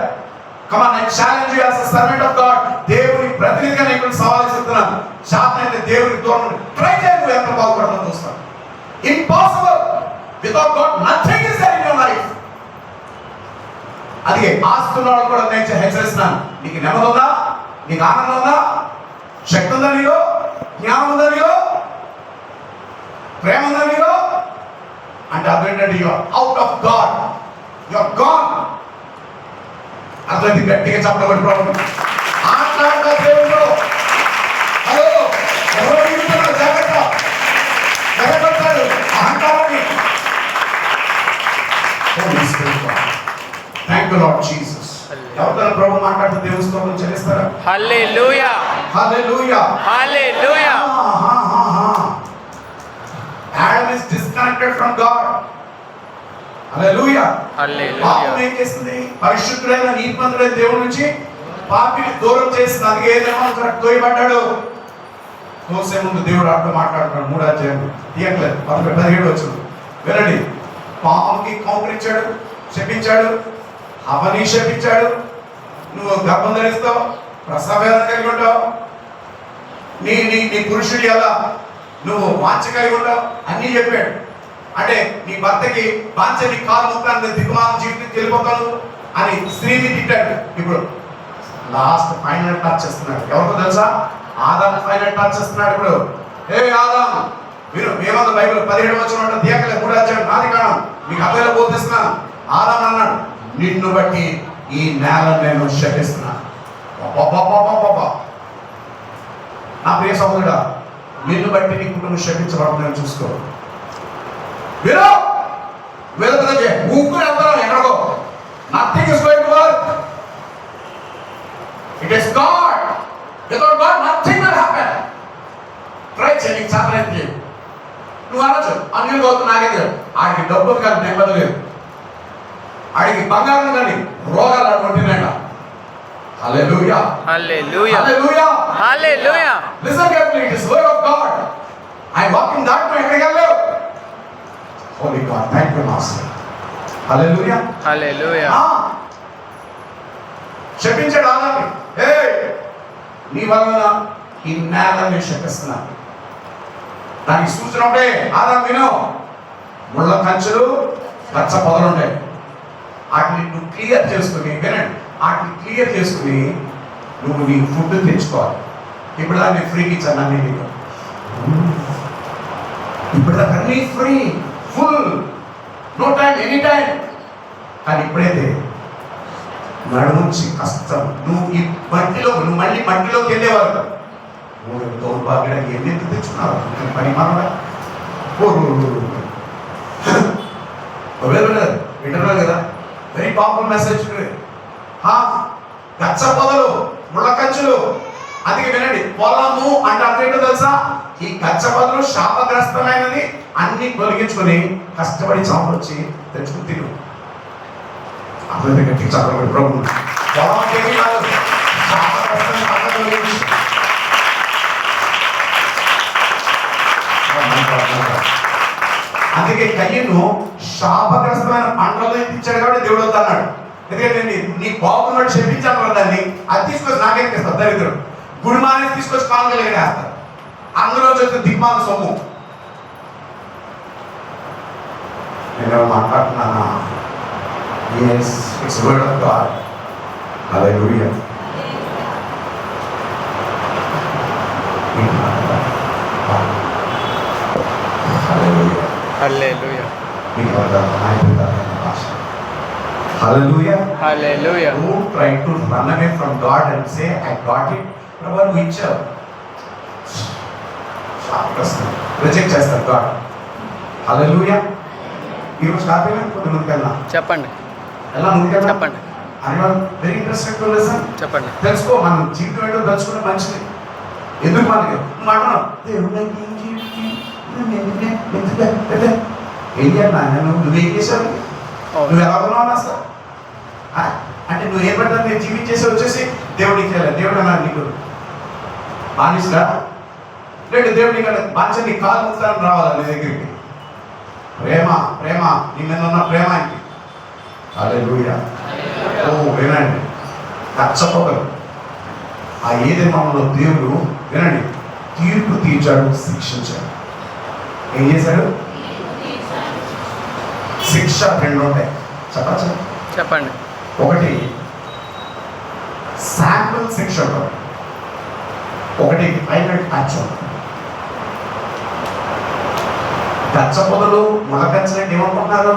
Come on, I challenge you as a servant of God. దేవుని ప్రతినిధిగా నేను సవాల్ చేస్తున్నాను. శాతనైతే దేవుని దూరం ట్రై చేయి, నువ్వు ఎంత బాగుపడతావు చూస్తాను. Impossible. Without God nothing is there in your life. అది ఆస్తున్నవాడు కూడా నేను హెచ్చరిస్తున్నాను. నీకు నెమ్మది ఉందా? నీకు ఆనందం ఉందా? శక్తి ఉందా నీలో? జ్ఞానం ఉందా నీలో? ప్రేమ ఉందా నీలో? అంటే అర్థం ఏంటంటే you are out of God, you are gone. అర్థం గట్టిగా చెప్పబడి ప్రాబ్లం ఆట్లాడతా దేవుడు. హలో, ఎవరో వింటున్నారు, జాగ్రత్త. జరగబడతాడు అహంకారాన్ని. Thank you lord Jesus. ఎవరితో ప్రభు మాట్లాడుతూ దేవుని స్తోత్రం చెల్లిస్తారా? హల్లెలూయా, హల్లెలూయా, హల్లెలూయా. Adam is disconnected from God. Hallelujah. హల్లెలూయా. పాపం ఏం చేస్తుంది? పరిశుద్ధుడైన నీతిమంతుడైన దేవుడి నుంచి పాపిని దూరం చేస్తుంది. అందుకే ఏదేమో తోయబడ్డాడు. తోసే ముందు దేవుడు అట్లా మాట్లాడుతున్నాడు. 3వ అధ్యాయం తీయట్లేదు, 17 వచ్చింది. వినండి. పాపంకి కౌంకరించాడు, శపించాడు, అవని శపించాడు. నువ్వు గర్భం ధరిస్తావు, ప్రసవ వేదన కలిగి ఉంటావు, నీ నీ నీ పురుషుడి ఎలా నువ్వు వాంఛ కలిగి ఉంటావు అన్నీ చెప్పాడు. అంటే నీ భర్తకి వాంఛ, నీ కాలు ముక్కాన్ని దిగుమాల జీవితం వెళ్ళిపోతాను అని స్త్రీని తిట్టాడు. ఇప్పుడు లాస్ట్ ఫైనల్ టచ్ చేస్తున్నాడు. ఎవరితో తెలుసా? ఆదాము ఫైనల్ టచ్ చేస్తున్నాడు. ఇప్పుడు ఏ ఆదాము మీరు ఏమంత బైబిల్ 17 వచ్చిన తీయకలే 3వ అధ్యాయం నాది కారణం మీకు అబ్బాయిలో బోధిస్తున్నాను. ఆదాము అన్నాడు, నిన్ను బట్టి ఈ నేలను నేను శపిస్తున్నాను. నా ప్రియ సహోదరుడా, నిన్ను బట్టి నీ కుటుంబం శపించబడుతుందని చూసుకో. వీరు వెళ్తుంది ఊపిరి వెళ్తాం ఎక్కడికో. Nothing is going to work. It is God. Without God nothing will happen. Try చేయి, నీకు చేతనైతే నువ్వు అనొచ్చు అన్ని పోతు నాకేది. ఆడికి డబ్బు కానీ నెమ్మది లేదు, ఆడికి బంగారం కానీ రోగాలు అటువంటినాక. హల్లెలూయా, హల్లెలూయా, హల్లెలూయా, హల్లెలూయా. Listen carefully, it is word of God. I walk in that way. ఎక్కడికి వెళ్ళావు? Holy God, thank you Master. Hallelujah, హల్లెలూయా. శపించాడు ఆదాన్ని. ఏ నీ వలన ఈ నేలని శపిస్తున్నాను. దానికి సూచన ఉంటే ఆదాం విను. ముళ్ళ కంచెలు, పచ్చ పొదలు ఉంటాయి. వాటిని నువ్వు క్లియర్ చేసుకుని, వినండి, వాటిని క్లియర్ చేసుకుని నువ్వు నీ ఫుడ్ తెచ్చుకోవాలి. ఇప్పుడు దాన్ని ఫ్రీకి ఇచ్చాను అన్ని నీకు. ఇప్పుడు దాకా అన్ని free, full, no time, any time. కానీ ఇప్పుడైతే నడుముంచి కష్టం. నువ్వు ఈ మట్టిలో, నువ్వు మళ్ళీ మట్టిలోకి వెళ్ళేవారు. నువ్వు దౌర్భాగ్యానికి ఎన్ని తెచ్చుకున్నావు పని మనగా. వింటున్నారు కదా, వెరీ పవర్ఫుల్ మెసేజ్. గచ్చ పొదలు, ముళ్ళ కంచులు. అందుకే వినండి, పొలము అంటే అర్థం ఏంటో తెలుసా? ఈ గచ్చ పొదలు శాపగ్రస్తమైనది అన్ని తొలగించుకొని కష్టపడి చాపొచ్చి తెచ్చుకుని తిను. అర్థం గట్టి చదవబడి ప్రభు పొలం అంటే ఏమీ కాదు, శాపగ్రస్తమైన పంట తొలగించి. అందుకే కయ్యను శాపగ్రస్తమైన పంటలో ఇచ్చాడు కాబట్టి దేవుడు వద్దన్నాడు. ఎందుకంటే నీ బాగున్నాడు చెప్పించాను దాన్ని, అది తీసుకొచ్చి నాకేం చేస్తాను దరిద్రుడు. గుడిమానే తీసుకొచ్చి కానుకలు వేస్తారు. అందులో వచ్చే దిగ్మాల సొమ్ము. నేను మాట్లాడుతున్నానా? Yes, it's the word of God. Hallelujah. Hallelujah. Hallelujah, Hallelujah. Hallelujah. Don't try to run away from God and say, I got it. ప్రభు నువ్వు ఇచ్చావు. రిజెక్ట్ చేస్తారు గాడ్. హల్లెలూయా. ఈరోజు కాపీనా కొద్ది ముందుకెళ్ళా చెప్పండి, ఎలా ముందుకెళ్ళా చెప్పండి, అని వెరీ ఇంట్రెస్టింగ్ లెసన్. చెప్పండి. తెలుసుకో, మనం జీవితం ఏంటో తెలుసుకునే మంచిది. ఎందుకు మనకి మనం దేవుడు ఏం జీవితం ఏం చేయాలి? నువ్వేం చేశావు? నువ్వు ఎలా ఉన్నావు అసలు? అంటే నువ్వు ఏం పడతావు? నేను జీవించేసి వచ్చేసి దేవుడికి చేయాలి. దేవుడు అన్నా నీకు బానిసడా లేదు, దేవుడు ఇక్కడ బానిస నీ కాలు ముస్తాను రావాలా నీ దగ్గరికి. ప్రేమ ప్రేమ నీ మీద ఉన్న ప్రేమ ఆయనకి. హల్లెలూయా. ఓ వినండి, కచ్చపోగలు ఆ ఏది మనలో దేవుడు వినండి తీర్పు తీర్చాడు, శిక్షించాడు. ఏం చేశాడు? శిక్ష రెండు ఉంటాయి, చెప్పచ్చా? చెప్పండి. ఒకటి శాంపుల్ శిక్ష ఉంటుంది, ఒకటి ఫైనల్ టచ్ ఉంటుంది. గచ్చపొదలు ములగచ్చినట్టు ఏమనుకుంటున్నారు?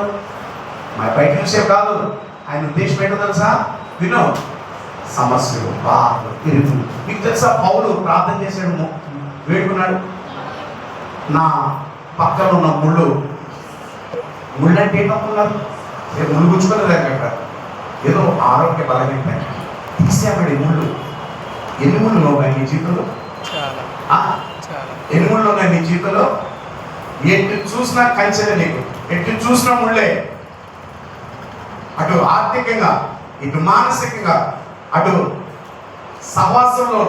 మా బయట చూసే కాదు, ఆయన ఉద్దేశం ఏంటో తెలుసా? విను, సమస్యలు, బాధలు, ఇరుకులు. మీకు తెలుసా పౌలు ప్రార్థన చేసాడు, వేడుకున్నాడు, నా పక్కన ఉన్న ముళ్ళు అంటే ఏమనుకున్నారు? ముళ్ళు గుచ్చుకోలేదు అక్కడ, ఏదో ఆరోగ్య బలహీనత తీసేవాడు. ముళ్ళు ఎన్ని ముళ్ళు ఉన్నాయి నీ జీవితంలో? ఎన్ని ముళ్ళు ఉన్నాయి నీ జీవితంలో? ఎటు చూసినా కంచెలే నీకు, ఎటు చూసినా ముళ్ళే. అటు ఆర్థికంగా, ఇటు మానసికంగా, అటు సహవాసంలో,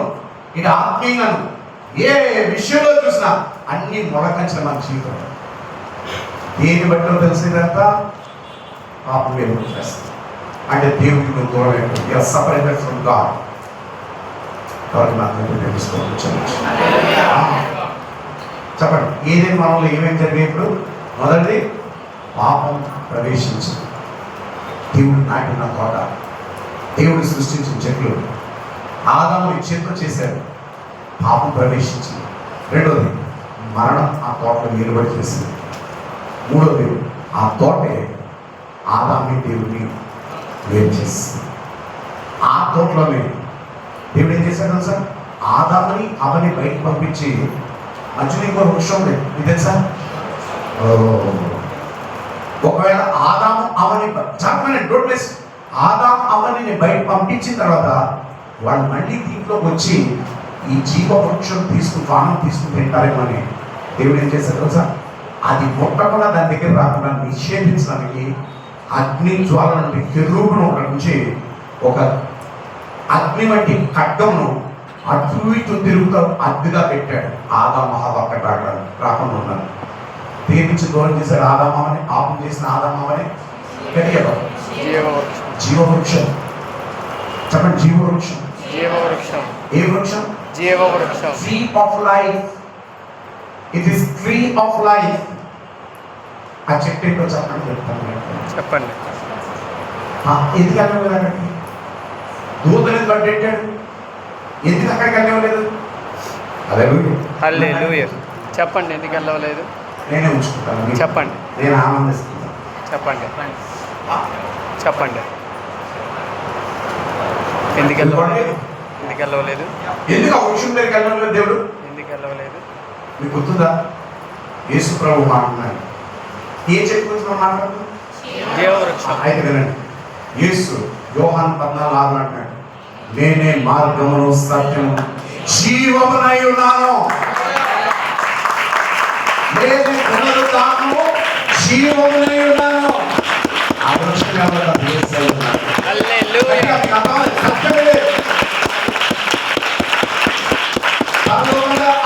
ఇటు ఆత్మీయంగా, ఏ విషయంలో చూసినా అన్ని మొలకంచెలు మన జీవితంలో. దేని బట్టో తెలిసిందంతా పాపం వేరు చేస్తుంది, అంటే దేవుడికి నువ్వు దూరం అయిపోయింది. You are separated from God. కాబట్టి నాకు తెలుసుకోవచ్చు. చెప్పండి, ఏదైనా మనలో ఏమేమి జరిగేప్పుడు? మొదటిది పాపం ప్రవేశించింది. దేవుడు నాటిన తోట, దేవుడు సృష్టించిన చెట్లు, ఆదాము చేతితో చేశారు, పాపం ప్రవేశించింది. రెండోది మరణం ఆ తోటలో నిలబడి చేసింది. మూడోది ఆ తోటే ఆదాముని దేవుడిని వేరు చేసింది. ఆ తోటలోనే దేవుడు ఏం చేశాడు సార్? ఆదాముని అవని బయటకు పంపించి మధ్యలో ఇంకో వృక్షం ఉంది, ఇది తెలుసా? ఒకవేళ ఆదాము అవని చెప్పండి, డోంట్ మిస్, ఆదాము అవనిని బయట పంపించిన తర్వాత వాళ్ళు మళ్ళీ దీంట్లోకి వచ్చి ఈ జీవ వృక్షం పానం తీసుకుని తింటారేమో అని దేవుడు ఏం చేశారు తెలుసా? అది ముట్టకుండా దాని దగ్గర రాకుండా నిషేధించడానికి అగ్ని జ్వాల నుండి కెరూబును నుంచి ఒక అగ్ని వంటి ఖడ్గమును అటు ఇటు తిరుగుతూ అడ్డుగా పెట్టాడు. ఆదాము హవ్వ అక్కడ రాకుండా ఉన్నారు. దేని నుంచి దూరం చేశాడు ఆదామని? పాపం చేసిన ఆదామని జీవవృక్షం. చెప్పండి, జీవవృక్షం. జీవవృక్షం. ఏ వృక్షం? జీవవృక్షం. Tree of life. It is tree of life. ఆ చెట్టు ఏంటో చెప్పండి, చెప్పండి. ఎందుకు వెళ్ళలేదు అక్కడికి? దూతని కట్టేటాడు, ఎందుకు అక్కడికి వెళ్ళలేదు? హల్లెలూయా. చెప్పండి, ఎందుకు వెళ్ళలేదు? నేనే ఉంచుకుంటాను, చెప్పండి. నేను ఆనందిస్తున్నాను. చెప్పండి చెప్పండి. ఎందుకు వెళ్ళలేదు? ఎందుకు వెళ్ళలేదు? ఎందుకు ఆ వృక్షం దగ్గరికి వెళ్ళలేదు దేవుడు? ఎందుకు వెళ్ళలేదు? మీకు గుర్తుందా? యేసు ప్రభు మాట్లాడినాడు. ఏ చెట్టు గురించి మనం మాట్లాడుతున్నాం? జీవవృక్షం. అయితే వినండి, యేసు యోహాను 14:6 అంటాడు, నేనే మార్గమును సత్యము జీవమునై ఉన్నాను. నేనే పునరుద్ధానము జీవమునై ఉన్నాను. ఆ వృక్షం కాబట్టి యేసు అయి ఉన్నాడు. హల్లెలూయా.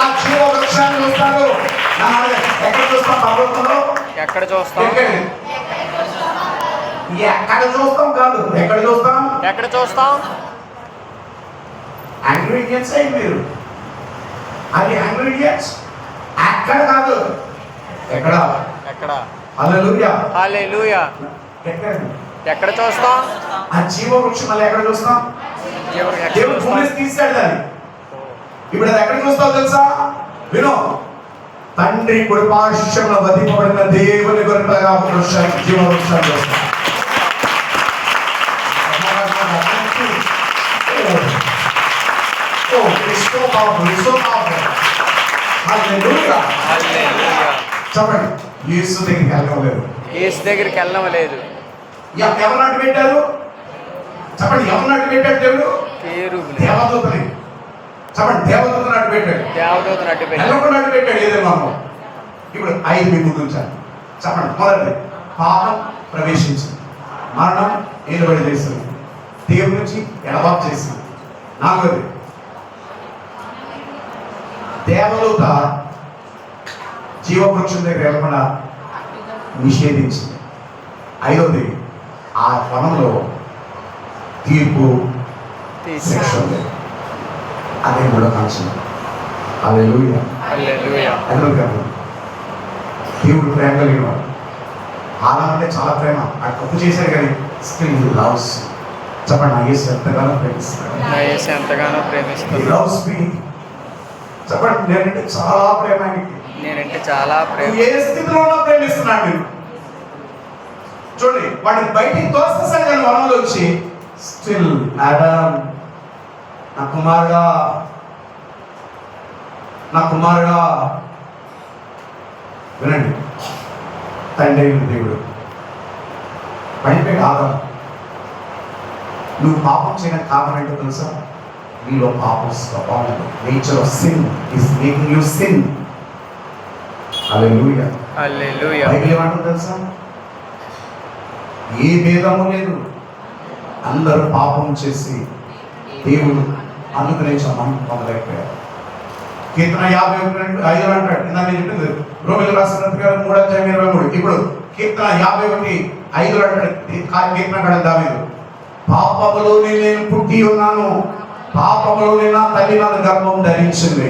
ఆ జీవ వృక్షాన్ని చూస్తాడు. ఎక్కడ చూస్తాం? పర్వతంలో. ఎక్కడ చూస్తాం? ఎక్కడ చూస్తాం కాదు, ఎక్కడ చూస్తాం? ఎక్కడ చూస్తాం? ఇంగ్రీడియంట్స్ అయ్యి మీరు అది ఇంగ్రీడియంట్స్ అక్కడ కాదు, ఎక్కడ? ఎక్కడ? హల్లెలూయా. హల్లెలూయా. ఎక్కడ? ఎక్కడ చూస్తాం? ఆ జీవ వృక్షం మళ్ళీ ఎక్కడ చూస్తాం? దేవుడు భూమిని తీసాడు దాన్ని. ఇప్పుడు అది ఎక్కడ చూస్తావు తెలుసా? విను, తండ్రి కుడి పార్శ్వంలో వధింపబడిన దేవుని గొర్రెగా జీవ వృక్షాన్ని చూస్తాం. చెప్పండి, యేసు దగ్గరికి వెళ్ళలేదు. యేసు దగ్గరికి వెళ్ళడం లేదు. ఎవరు నాటి పెట్టారు? చెప్పండి, ఎవరు నాటి పెట్టాడు? దేవుడు దేవదూతని. చెప్పండి, దేవదూత నాటి పెట్టాడు. దేవదూత నాటి నాటి పెట్టాడు. ఏదేమో ఇప్పుడు 5 మీ ముందు ఉంచాను. చెప్పండి, మొదటిది పాపం ప్రవేశించింది, మరణం నిలబడి చేసింది, దేవుడి నుంచి ఎడబాటు చేసింది. నాలుగోది దేవదూత జీవవృక్షం దగ్గర వెళ్ళకుండా నిషేధించింది. ఐదవది, ఆ వనంలో తీర్పు శిక్ష ఉంది. అదే మూడో కాంక్షణ. హల్లెలూయా. హల్లెలూయా. దేవుడు ప్రేమ కలిగిన వాడు. ఆదాం అంటే చాలా ప్రేమ. ఆ తప్పు చేశాడు కానీ స్టిల్ హి లవ్స్. చెప్పండి, నా యేసు ఎంతగానో ప్రేమిస్తున్నాడు. నా యేసు ఎంతగానో హి ప్రేమిస్తున్నాడు. Loves me. చెప్పండి, నేనంటే చాలా ప్రేమ ఆయనకి. నేనంటే చాలా ప్రేమ. నువ్వు ఏ స్థితిలో ఉన్నా ప్రేమిస్తున్నాడు నేను. చూడండి, వాడిని బయటికి తోసేసాడు కానీ వనంలో వచ్చి స్టిల్ ఆడమ్, నా కుమారుడా, నా కుమారుడా. వినండి, తండ్రి అయిన దేవుడు పడిపోయాడు ఆదాం. నువ్వు పాపం చేయడానికి కారణం ఏంటో తెలుసా? నీలో పాపం స్వభావం, nature of sin is making you sin. Hallelujah. Hallelujah. Bible ఏమంటుందో తెలుసా? ఏ భేదము లేదు, అందరూ పాపం చేసి దేవుడు అనుగ్రహించమని పొందలేకపోయారు. కీర్తన 51:5 అంటాడు. ఇందాక నేను చెప్పింది రోమిలకు రాసిన పత్రిక 3:23. ఇప్పుడు కీర్తన 51:5 అంటాడు కీర్తనకారుడు దావీదు. పాపములోనే నేను పుట్టి ఉన్నాను, పాపములోనే నా తల్లి నన్ను గర్భం ధరించింది.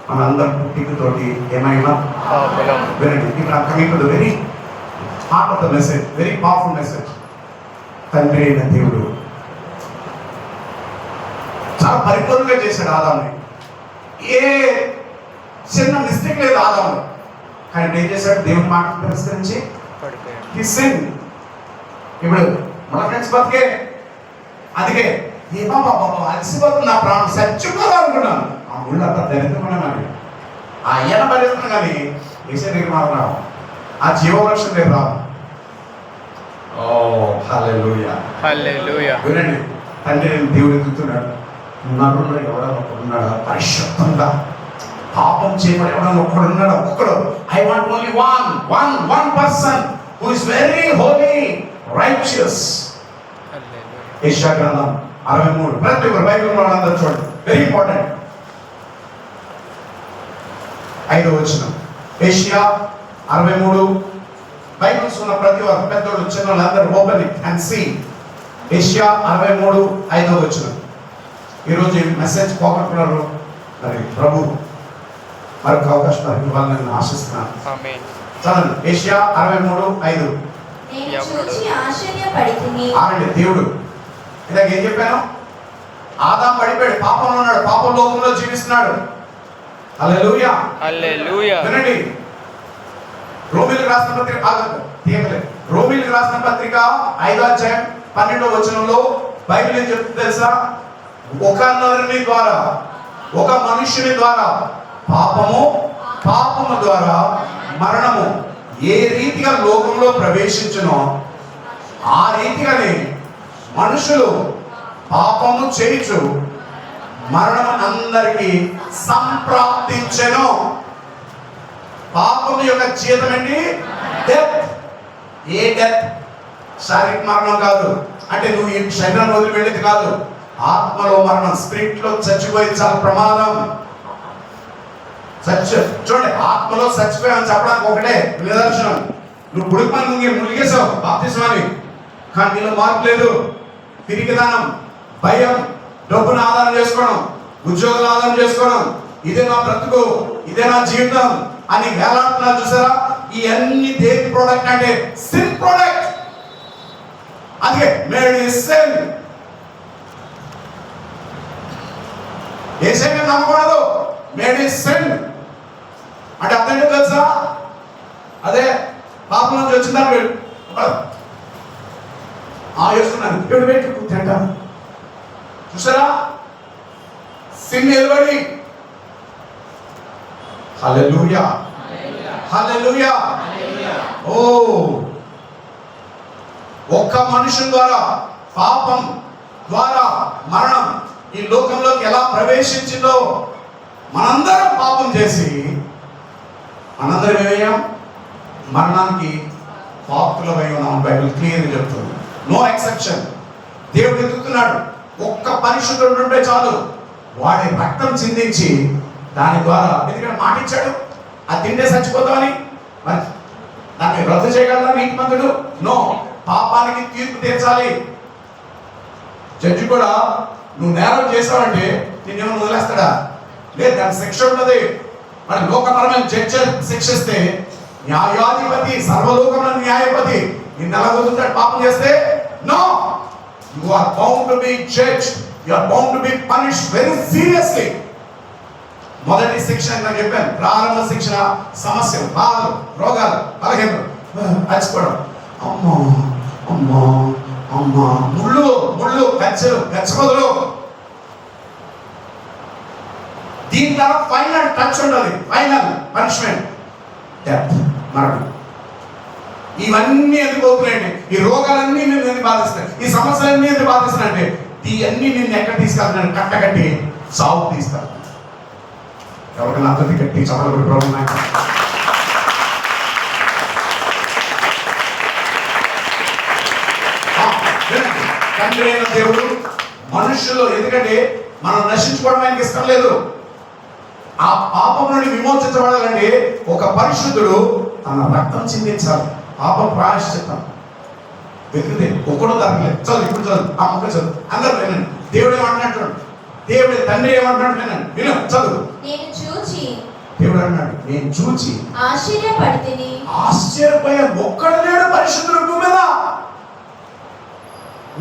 మనందరం పుట్టికతోటి ఏమైనా పాపలం. వినండి, ఇప్పుడు coming to the very heart of the message, very powerful message. తండ్రి అయిన దేవుడు చాలా పరిపూర్ణంగా చేశాడు ఆదాముని. ఏ చిన్న మిస్టేక్ లేదు ఆదాములో. కానీ ఏం చేశాడు? దేవుని మాట తిరస్కరించి పడిపోయాడు. he sinned. ఇప్పుడు మన ఫ్రెండ్స్ బతికే, అందుకే ఏమో బాబా అలసిపోతుంది నా ప్రాణం, చచ్చిపోవాలనుకున్నాను. ఆ ముళ్ళు అంతా దరిద్రమని ఆ అయ్యన పరిస్థితులు కానీ వేసే దగ్గర మాత్రం రావు, ఆ జీవవృక్షం దగ్గర రావు. ఓ హల్లెలూయా. హల్లెలూయా. వినండి, తండ్రి నేను దేవుడు ఎదుగుతున్నాడు. నరుల్లో ఎవడన్నా ఒకడున్నాడా పరిశుద్ధంగా పాపం చేయబడి ఎవడన్నా ఒకడున్నాడా? ఒక్కడు. I want only one person who is very holy righteous. Hallelujah. యెషయా గ్రంథం 63. ప్రతి ఒక్కరు బైబిల్ వాళ్ళందరూ చూడండి, వెరీ ఇంపార్టెంట్. 5వ వచనం యెషయా 63. బైబిల్స్ ఉన్న ప్రతి ఒక్క పెద్దోళ్ళు చిన్నోళ్ళు అందరూ ఓపెన్ ఇట్ అండ్ సీ. యెషయా 63 5వ వచనం. ఈరోజు ఈ మెసేజ్ పోగొట్టుకున్నారు, మరి ప్రభు మరొక అవకాశం ఇవ్వాలని నేను ఆశిస్తున్నాను. ఆమేన్. చదవండి, యెషయా 63:5. నేను చూచి ఆశ్చర్యపడితిని. ఆగండి, దేవుడు ఇందాక ఏం చెప్పాను? ఆదాం పడిపోయాడు, పాపంలో ఉన్నాడు, పాపం లోకంలో జీవిస్తున్నాడు. హల్లెలూయా. హల్లెలూయా. వినండి, రోమీయులకు రాసిన పత్రిక రోమీయులకు రాసిన పత్రిక 5వ అధ్యాయం 12వ వచనంలో బైబిల్ ఏం చెప్తుంది తెలుసా? ఒక నరుని ద్వారా, ఒక మనుష్యుని ద్వారా పాపము ద్వారా మరణము ఏ రీతిగా లోకంలో ప్రవేశించునో ఆ రీతిగానే మనుషులు పాపము చేయుచు మరణం అందరికీ సంప్రాప్తించెను. పాపము యొక్క జీతం ఏంటి? డెత్. ఏ డెత్? శారీరక మరణం కాదు, అంటే నువ్వు ఈ శరీరం వదిలి వెళ్ళేది కాదు. ఆత్మలో మరణం, స్పిరిట్ లో చచ్చిపోయేది చాలా ప్రమాదం. చూడండి, ఆత్మలో చచ్చిపోయామని చెప్పడానికి ఒకటే నిదర్శనం. నువ్వు గుడిపని మునిగేసావు బాప్తిస్మాని, కానీ నీలో మార్పు లేదు. పిరికిదానం, భయం, డబ్బును ఆధారం చేసుకోవడం, ఉద్యోగాలు ఆధారం చేసుకోవడం, ఇదే నా బ్రతుకు, ఇదే నా జీవితం అని వేలాడుతున్నా చూసారా? ఈ అన్ని దేని ప్రోడక్ట్ అంటే సిన్ ప్రోడక్ట్. అందుకే మేడ్ ఇన్ సిన్. యేసయ్యను నమ్మకూడదు, మేడ్ ఇన్ సిన్ అంటే అర్థం ఏంటో తెలుసా? అదే పాపం నుంచి వచ్చిందని వేస్తున్నాను, దేవుడు పెట్టి తింటాను. చూసారా? సిన్ నిలబడి. హల్లెలూయా. హల్లెలూయా. ఓ, ఒక్క మనుషుని ద్వారా, పాపం ద్వారా మరణం ఈ లోకంలోకి ఎలా ప్రవేశించిందో, మనందరం పాపం చేసి మనందరం ఏమయ్యాం? మరణానికి పాత్రులమై ఉన్నాం. బైబిల్ క్లియర్గా చెప్తుంది, నో ఎక్సెప్షన్. దేవుడు ఎదుగుతున్నాడు, ఒక్క పరిశుద్ధుడు ఉంటే చాలు, వాడి రక్తం చిందించి దాని ద్వారా ఎందుకంటే మాట ఇచ్చాడు, అది తింటే చచ్చిపోతామని. మరి దాన్ని రద్దు చేయగలరా నీతిమంతుడు? నో. పాపానికి తీర్పు తీర్చాలి. జడ్జి కూడా నువ్వు నేరం చేసావంటే నిన్నేమో వదిలేస్తాడా? లేదు, దాని శిక్ష ఉన్నది. మరి లోకపరమైన జడ్జి శిక్షిస్తే న్యాయాధిపతి, సర్వలోకమైన న్యాయపతి నిన్ను ఎలా వదులుతాడు పాపం చేస్తే? No. You are bound to be judged, you are bound to be punished very seriously. మొదటి శిక్ష నేను చెప్పాను, ప్రారంభ శిక్షణ సమస్యలు, బాధలు, రోగాలు, బలహీనలు, అచ్చిపోవడం, అమ్మా అమ్మా అమ్మా, ముళ్ళు ముళ్ళు, గచ్చలు గచ్చబదులు. దీని తర్వాత ఫైనల్ టచ్ ఉండదు, ఫైనల్ పనిష్మెంట్ డెత్, మరణం. ఇవన్నీ ఎందుకు అవుతున్నాయండి? ఈ రోగాలన్నీ నిన్ను ఎందుకు బాధిస్తున్నాయి? ఈ సమస్యలన్నీ ఎందుకు బాధిస్తున్నాయంటే ఇవన్నీ నిన్ను ఎక్కడ తీసుకెళ్తున్నాను? కట్టకట్టి సాగు తీసుకెళ్తాను. ఎవరికైనా అందరికీ కట్టి చదవబడి ప్రభు తండ్రి అయిన దేవుడు మనుషులు, ఎందుకంటే మనం నశించుకోవడం ఆయనకి ఇష్టం లేదు. ఆ పాపం నుండి విమోచించబడాలంటే ఒక పరిశుద్ధుడు తన రక్తం చిందించాలి. పాపం ప్రాయశ్చిత్తం వెతికితే ఒక్కడో దొరకలేదు. చదువు, ఇప్పుడు చదువు, ఆ మొక్క చదువు, అందరూ వినండి. దేవుడు ఏమంటున్నాడు? దేవుడు తండ్రి ఏమంటున్నాడు? వినండి, విను, చదువు. నేను చూచి, దేవుడు అన్నాడు, నేను చూచి ఆశ్చర్యపడితిని. ఆశ్చర్యపోయే ఒక్కడు లేడు పరిశుద్ధుడు భూమి మీద.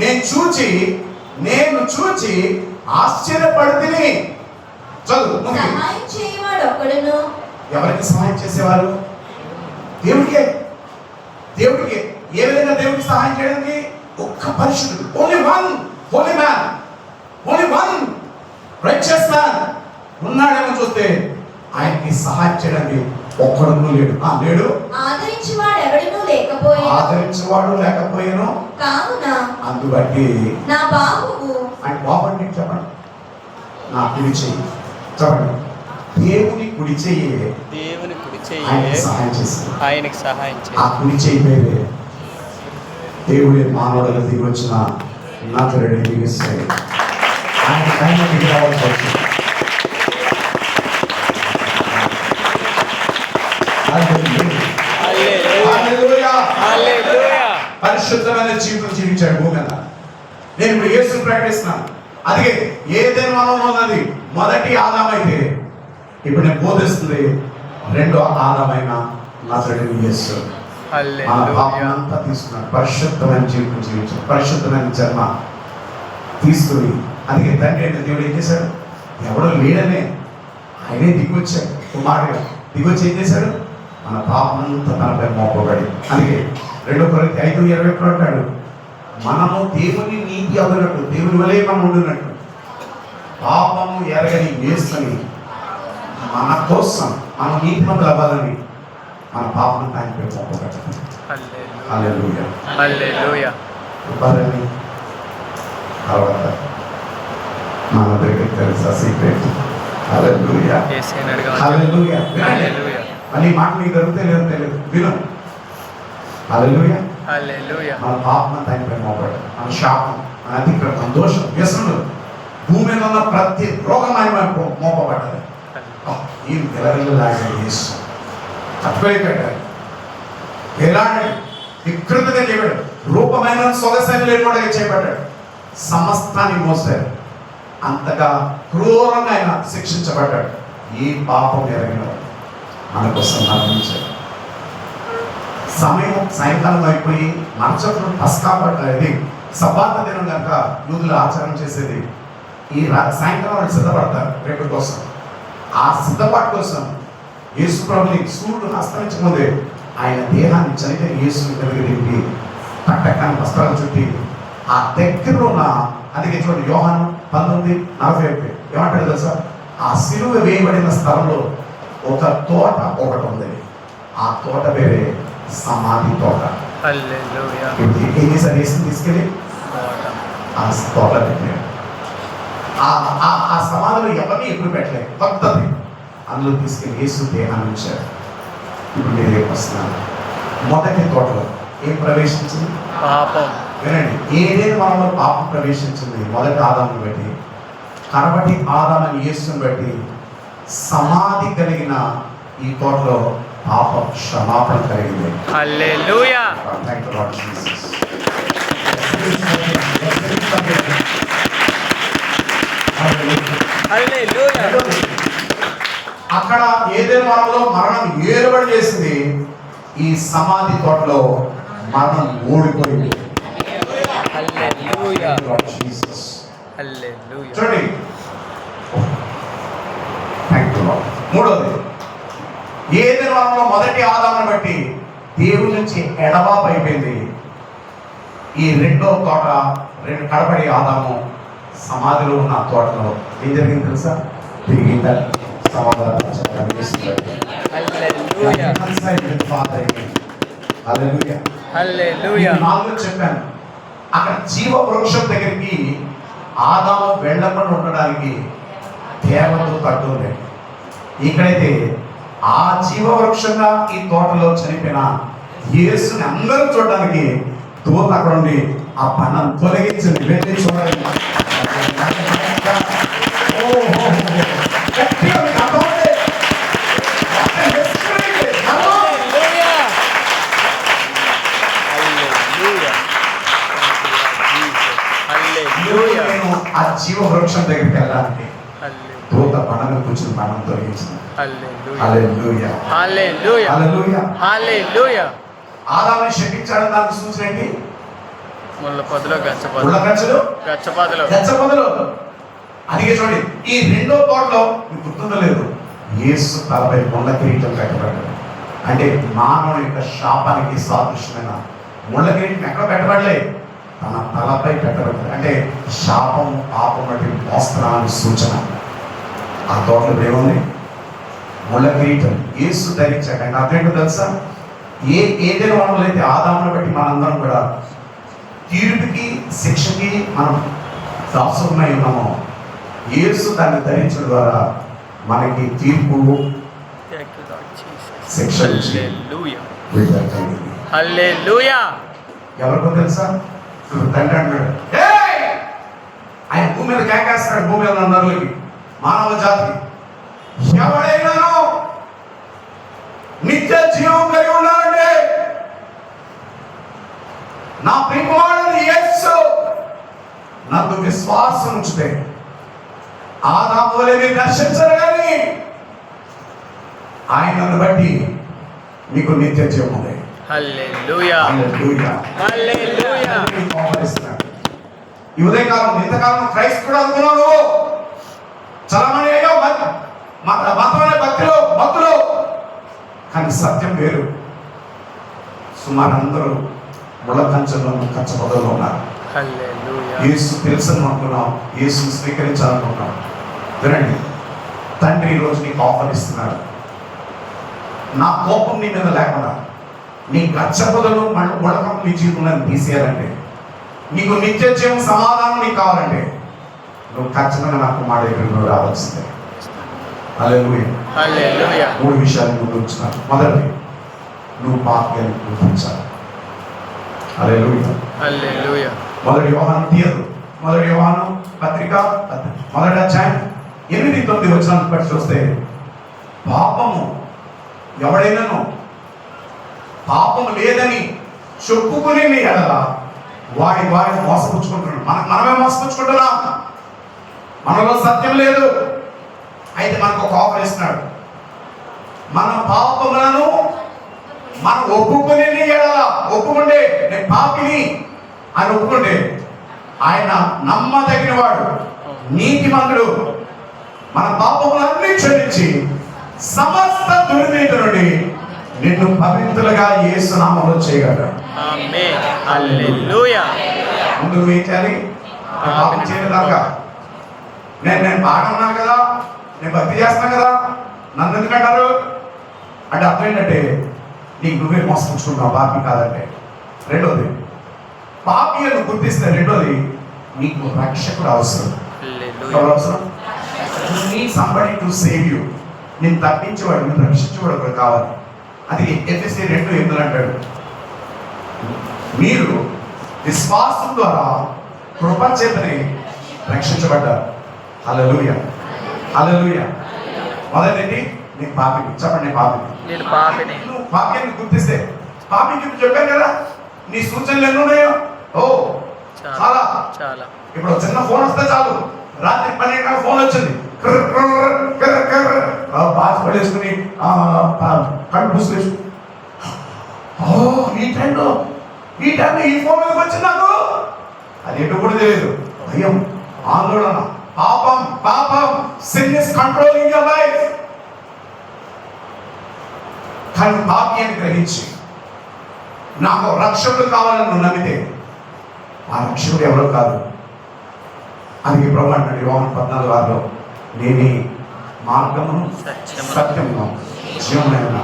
నేను చూచి ఆశ్చర్యపడితిని. చదువు. సహాయం చేయవాడు ఒక్కడును. ఎవరికి సహాయం చేసేవారు? దేవుడికే. దేవుడికి ఏ విధంగా దేవుడికి సహాయం చేయడానికి? ఒక్క పరిశుద్ధుడు, only one holy man, only one righteous man ఉన్నాడేమో చూస్తే ఆయనకి సహాయం చేయడానికి ఒక్కడును లేడు. లేడు. ఆదరించేవాడు ఎవడునూ లేకపోయాను. ఆదరించేవాడు లేకపోయాను. కావున అందుబట్టి నా బాబువు, ఆయన బాబు అంటే చెప్పండి, నా కుడి చెయ్యి. చెప్పండి, దేవుని కుడి చెయ్యి, దేవుని కుడి ఆయనకి చెయ్యి సహాయం చేసింది. ఆయనకి సహాయం ఆ చేయి. కుడి చెయ్యి పేరే దేవుడి మానవుడిగా దిగి వచ్చిన నజరేయుడు యేసు. ఆయన పైన దిగి రావాల్సి వచ్చింది. హల్లెలూయా. హల్లెలూయా. పరిశుద్ధమైన జీవితం జీవించాడు భూమి మీద. నేను ఇప్పుడు యేసుని ప్రకటిస్తున్నాను. అదే ఏదైనా మనం ఉన్నది మొదటి ఆదాం అయితే, ఇప్పుడు నేను బోధిస్తుంది రెండో ఆదామైన నజరేయుడు యేసు. మన హల్లెలూయా. పాపం అంతా తీసుకున్నాడు, పరిశుద్ధమైన జీవితం జీవించాడు, పరిశుద్ధమైన జన్మ తీసుకుని. అందుకే తండ్రి అయిన దేవుడు ఏం చేశాడు? ఎవడో లేడనే ఆయనే దిగొచ్చాడు, కుమారుడు దిగొచ్చి ఏం చేశాడు? మన పాపం అంతా తనపై మోపబడి. అందుకే 2 కొరింథీ 5:20 అంటాడు, మనము దేవుని నీతి అవ్వనట్టు, దేవుని వలె మనం ఉండినట్టు పాపము ఎరగని యేసుని మన కోసం మనం నీతిమంతులు అవ్వాలని మన పాపం ఆయనపై మోపబడ్డాడు. హల్లెలూయా. హల్లెలూయా. ఇవ్వాలని తర్వాత మన దగ్గర తెలుసా సీక్రెట్. హల్లెలూయా. యేసుని అడగాలి. హల్లెలూయా. హల్లెలూయా. మళ్ళీ మాట మీకు దొరికితే లేదో తెలియదు, విను. హల్లెలూయా. హల్లెలూయా. మన పాపం అంతా ఆయనపై మోపబడ్డాడు. మన శాపం, మన అతిక్రమం, మన దోషం, వ్యసనం, భూమి మీద ఉన్న ప్రతి రోగం ఆయన మోపబడ్డది. ఈ విలవిల్లాడాడు యేసు. తప్పైపోయాడు, ఎలాంటి వికృతంగా చేయబడ్డాడు, రూపమైన సొగసైన లేనివాడుగా చేయబడ్డాడు, సమస్తాన్ని మోసాడు. అంతగా క్రూరంగా ఆయన శిక్షించబడ్డాడు. ఈ పాపం ఎరగినవాడు మన కోసం మరణించాడు. సమయం సాయంకాలం అయిపోయి మరుసటి పస్కా పడ్డది, సబ్బాత్ దినం కనుక యూదులు ఆచరణ చేసేది. ఈ సాయంకాలం వాళ్ళు సిద్ధపడతారు రేపటి కోసం. ఆ సిద్ధపాటు కోసం యేసు ప్రభుని సూర్యుడు అస్తమించకముందే ఆయన దేహాన్ని చనిపోయిన యేసుని కలిగి దింపి పట్టకాన్ని వస్త్రాలు చుట్టి ఆ దగ్గరలో ఉన్న, అందుకే చూడండి యోహాను 19:41 ఏమంటాడు తెలుసా? ఆ సిలువ వేయబడిన స్థలంలో ఒక తోట ఒకటి ఉంది. ఆ తోట పేరే సమాధి తోట. హల్లెలూయా. ఇప్పుడు ఏం చేశారు? యేసుని తీసుకెళ్ళి ఆ తోట పెట్టాడు. ఆ సమాధిలో ఎవరిని ఎప్పుడు పెట్టలేదు, కొత్తది. అందులో తీసుకెళ్ళి యేసు దేహాన్ని ఉంచారు. ఇప్పుడు నేను రేపు వస్తున్నాను. మొదటి తోటలో ఏం ప్రవేశించింది? పాపం. వినండి, ఏదైనా మనలో పాపం ప్రవేశించింది మొదటి ఆదాముని బట్టి. కాబట్టి ఆదామని యేసుని బట్టి సమాధి కలిగిన ఈ తోటలో పాప క్షమాపణ కలిగింది. హల్లెలూయా. Thank you, Lord Jesus. హల్లెలూయా. అక్కడ ఏదైనా వనంలో మరణం ఏలుబడి చేసింది, ఈ సమాధి తోటలో మరణం ఓడిపోయింది. హల్లెలూయా. Lord Jesus. హల్లెలూయా. చూడండి, థ్యాంక్ యూ లార్డ్. మూడోది, ఏదైనా వనంలో మొదటి ఆదామును బట్టి దేవుడి నుంచి ఎడబాపు అయిపోయింది. ఈ రెండో తోట, కడపడి ఆదాము సమాధిలో ఉన్న తోటలో ఏం జరిగింది తెలుసా? తిరిగి సమాధానం హల్లెలూయా. హల్లెలూయా. నాలుగు చెప్పాను, అక్కడ జీవ వృక్షం దగ్గరికి ఆదాము వెళ్ళకుండా ఉండడానికి దేవతలు తట్టుంది. ఇక్కడైతే ఆ జీవ వృక్షంగా ఈ తోటలో చనిపోయిన యేసుని అందరూ చూడడానికి దూత అక్కడ ఉండి ఆ పన్నం తొలగించింది. వెళ్ళి చూడండి. హల్లెలూయా. హల్లెలూయా. హల్లెలూయా. నేను ఆ జీవ వృక్షం దగ్గరికి వెళ్ళడానికి హల్లెలూయా. దూత పన్నం కూర్చుని పన్నం తొలగించింది. హల్లెలూయా. హల్లెలూయా. హల్లెలూయా. హల్లెలూయా. హల్లెలూయా. ఆదాముని శపించాడని దానికి సూచన ఏంటి? ముళ్ళ పొదలో ముళ్ళ కంచెలు, గచ్చపొదలు. అందుకే చూడండి, ఈ రెండో తోటలో మీకు గుర్తుందో లేదు, యేసు తలపై ముళ్ళ కిరీటం పెట్టబడ్డాడు. అంటే మానవుని యొక్క శాపానికి సాదృశ్యమైన ముళ్ళ కిరీటం ఎక్కడ పెట్టబడలే, తన తలపై పెట్టబడ్డాడు. అంటే శాపం పాపం వంటి మోస్తరానికి సూచన. ఆ తోటలో ఏముంది? ముళ్ళ కిరీటం యేసు ధరించాడు. అంటే అదేంటో తెలుసా? ఏదైనా వనంలో అయితే ఆదామును బట్టి మనందరం కూడా తీర్పుకి శిక్షకి మనం దాసులమై ఉన్నామో, యేసు దాన్ని ధరించడం ద్వారా మనకి తీర్పు శిక్ష నుంచి విడుదల కలిగింది. హల్లెలూయా. ఎవరికో తెలుసా? తండ్రి అంటాడు, ఆయన భూమి మీద కేకేస్తాడు, భూమి మీద ఉన్న నరులకి, మానవ జాతికి, ఎవడైనాను నిత్య జీవం కలిగి ఉన్నాడంటే నా ప్రియకుమారుడు యేసు నాకు విశ్వాసం ఉంచితే ఆదాము వలె మీరు దర్శించరు, కానీ ఆయనను బట్టి మీకు నిత్య జీవం ఉంది. హల్లెలూయా. హల్లెలూయా. హల్లెలూయా. ఈ ఉదయకాలం ఇంతకాలం క్రైస్తవుడు అనుకున్నావు నువ్వు, చలమణి అయ్యో మతం అనే భక్తులు, కానీ సత్యం వేరు. సుమారు అందరూ ముళ్ళ కంచెలో కచ్చపొదలో ఉన్నారు. హల్లెలూయా. యేసు తెలుసని అనుకున్నాం, యేసుని స్వీకరించాలనుకున్నాం. వినండి, తండ్రి ఈ రోజు నీకు ఆఫర్ ఇస్తున్నాడు. నా కోపం నీ మీద లేకుండా నీ గచ్చపొదలు ముళ్ళకం నీ జీవితంలో తీసేయాలంటే, నీకు నిత్య జీవం సమాధానం నీకు కావాలంటే, నువ్వు ఖచ్చితంగా నాకు మాట దగ్గర నువ్వు రావాల్సిందే. హల్లెలూయా. హల్లెలూయా. 3 విషయాలు ముందు ఉంచున్నాను. మొదటిది, నువ్వు పాపాన్ని గుర్తించాలి. హల్లెలూయా. హల్లెలూయా. మొదటి యోహాను పత్రిక 1వ అధ్యాయం 8-9 వచనాలను బట్టి చూస్తే, పాపము ఎవడైనాను పాపము లేదని చెప్పుకునే ఎడల వాడిని మోసపుచ్చుకుంటున్నాడు. మనమే మోసపుచ్చుకుంటున్నాం. మనలో సత్యం లేదు. అయితే మనకు ఒక ఆఫర్ ఇస్తున్నాడు. మన పాపములను మనం ఒప్పుకునే ఎడల, ఒప్పుకుంటే నేను పాపిని అని ఒప్పుకుంటే ఆయన నమ్మదగిన వాడు, నీతిమంతుడు, మన పాపములన్నీ క్షమించి సమస్త దుర్నీతి నుండి నిన్ను పవిత్రులుగా యేసు నామములో చేయగలడు. ఆమేన్. హల్లెలూయా. ముందు నువ్వు ఏం చేయాలి? పాపం చేయలేదాకా నేను బాగా ఉన్నాను కదా, నేను భక్తి చేస్తున్నాను కదా, నన్ను ఎందుకంటారు అంటే అర్థం ఏంటంటే, నీకు నువ్వే మోసపుచ్చుకుంటున్నావు, పాపి కాదంటే. రెండోది, పాపి అని గుర్తిస్తే రెండోది, నీకు రక్షకుడు అవసరం. ఎవరు అవసరం? Somebody to save you. నేను తప్పించేవాడు, నేను రక్షించేవాడు ఒకరు కావాలి. అది ఎఫెసీ 2:8 అంటాడు, మీరు విశ్వాసం ద్వారా కృప చేతని రక్షించబడ్డారు. హల్లెలూయా. హల్లెలూయా. మొదటి నీ పాపిని చెప్పండి, నీ పాపిని. నేను పాపిని. నువ్వు పాపిని గుర్తిస్తే, పాపికి ఇప్పుడు చెప్పాను కదా నీ సూచనలు ఎన్ని ఉన్నాయో. ఓ చాలా. చాలా. ఇప్పుడు ఒక చిన్న ఫోన్ వస్తే చాలు, రాత్రి 12 గంటలకు ఫోన్ వచ్చింది, బాస్ పడేసుకుని కళ్ళు పూసుకేసుకుని, ఓ ఈ టైంలో ఈ ఫోన్ మీదకి వచ్చింది నాకు, అది ఎటు కూడా తెలియదు. భయం, ఆందోళన, పాపం sin is controlling your life. కానీ పాపి అని గ్రహించి నాకు రక్షకుడు కావాలని నువ్వు నమ్మితే ఆ రక్షకుడు ఎవరో కాదు. అందుకే ప్రభు అంటాడు యోహాను 14:6 నేనే మార్గమును సత్యమును జీవమునైన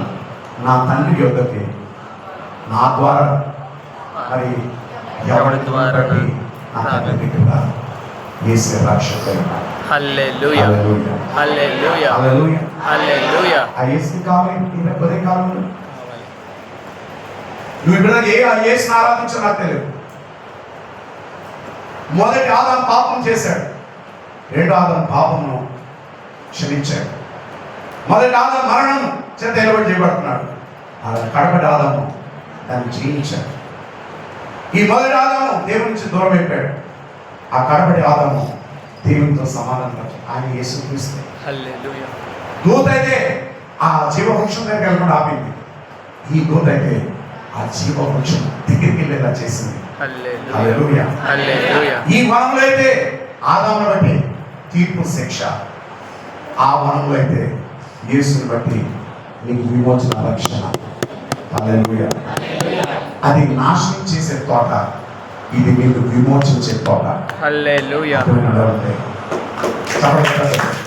నా తండ్రి యొద్దకి నా ద్వారా మరి ఎవరి ద్వారా నా తండ్రి దగ్గర యేసే రక్షకుడు. హల్లెలూయా. హల్లెలూయా. హల్లెలూయా. హల్లెలూయా. ఆ యేసు కావాలి, ఈయన కొద్ది కావాలి. నువ్వు ఇక్కడ ఆ యేసుని ఆరాధించడం నాకు తెలియదు. మొదటి ఆదాము పాపం చేశాడు, రెండో ఆదాము పాపమును క్షమించాడు. మొదటి ఆదాము మరణం చేత ఎలుబడి చేయబడుతున్నాడు, కడపటి ఆదాము దాన్ని జయించాడు. ఈ మొదటి ఆదాము దేవుని నుంచి దూరం అయిపోయాడు, ఆ కడపటి ఆదాము దేవునితో సమానంగా ఆయన యేసుక్రీస్తు. హల్లెలూయా. దూత అయితే ఆ జీవవృక్షం దగ్గర వెళ్ళకుండా ఆపింది, ఈ దూత అయితే ఆ జీవవృక్షం దగ్గరికి వెళ్ళేలా చేసింది. హల్లెలూయా. హల్లెలూయా. ఈ వనంలో అయితే ఆదామును బట్టి తీర్పు శిక్ష, ఆ వనంలో అయితే యేసుని బట్టి నీకు విమోచన రక్షణ. హల్లెలూయా. అది నాశనం చేసే తోట, ఇది నీకు విమోచించే తోట. హల్లెలూయా. చెప్పండి.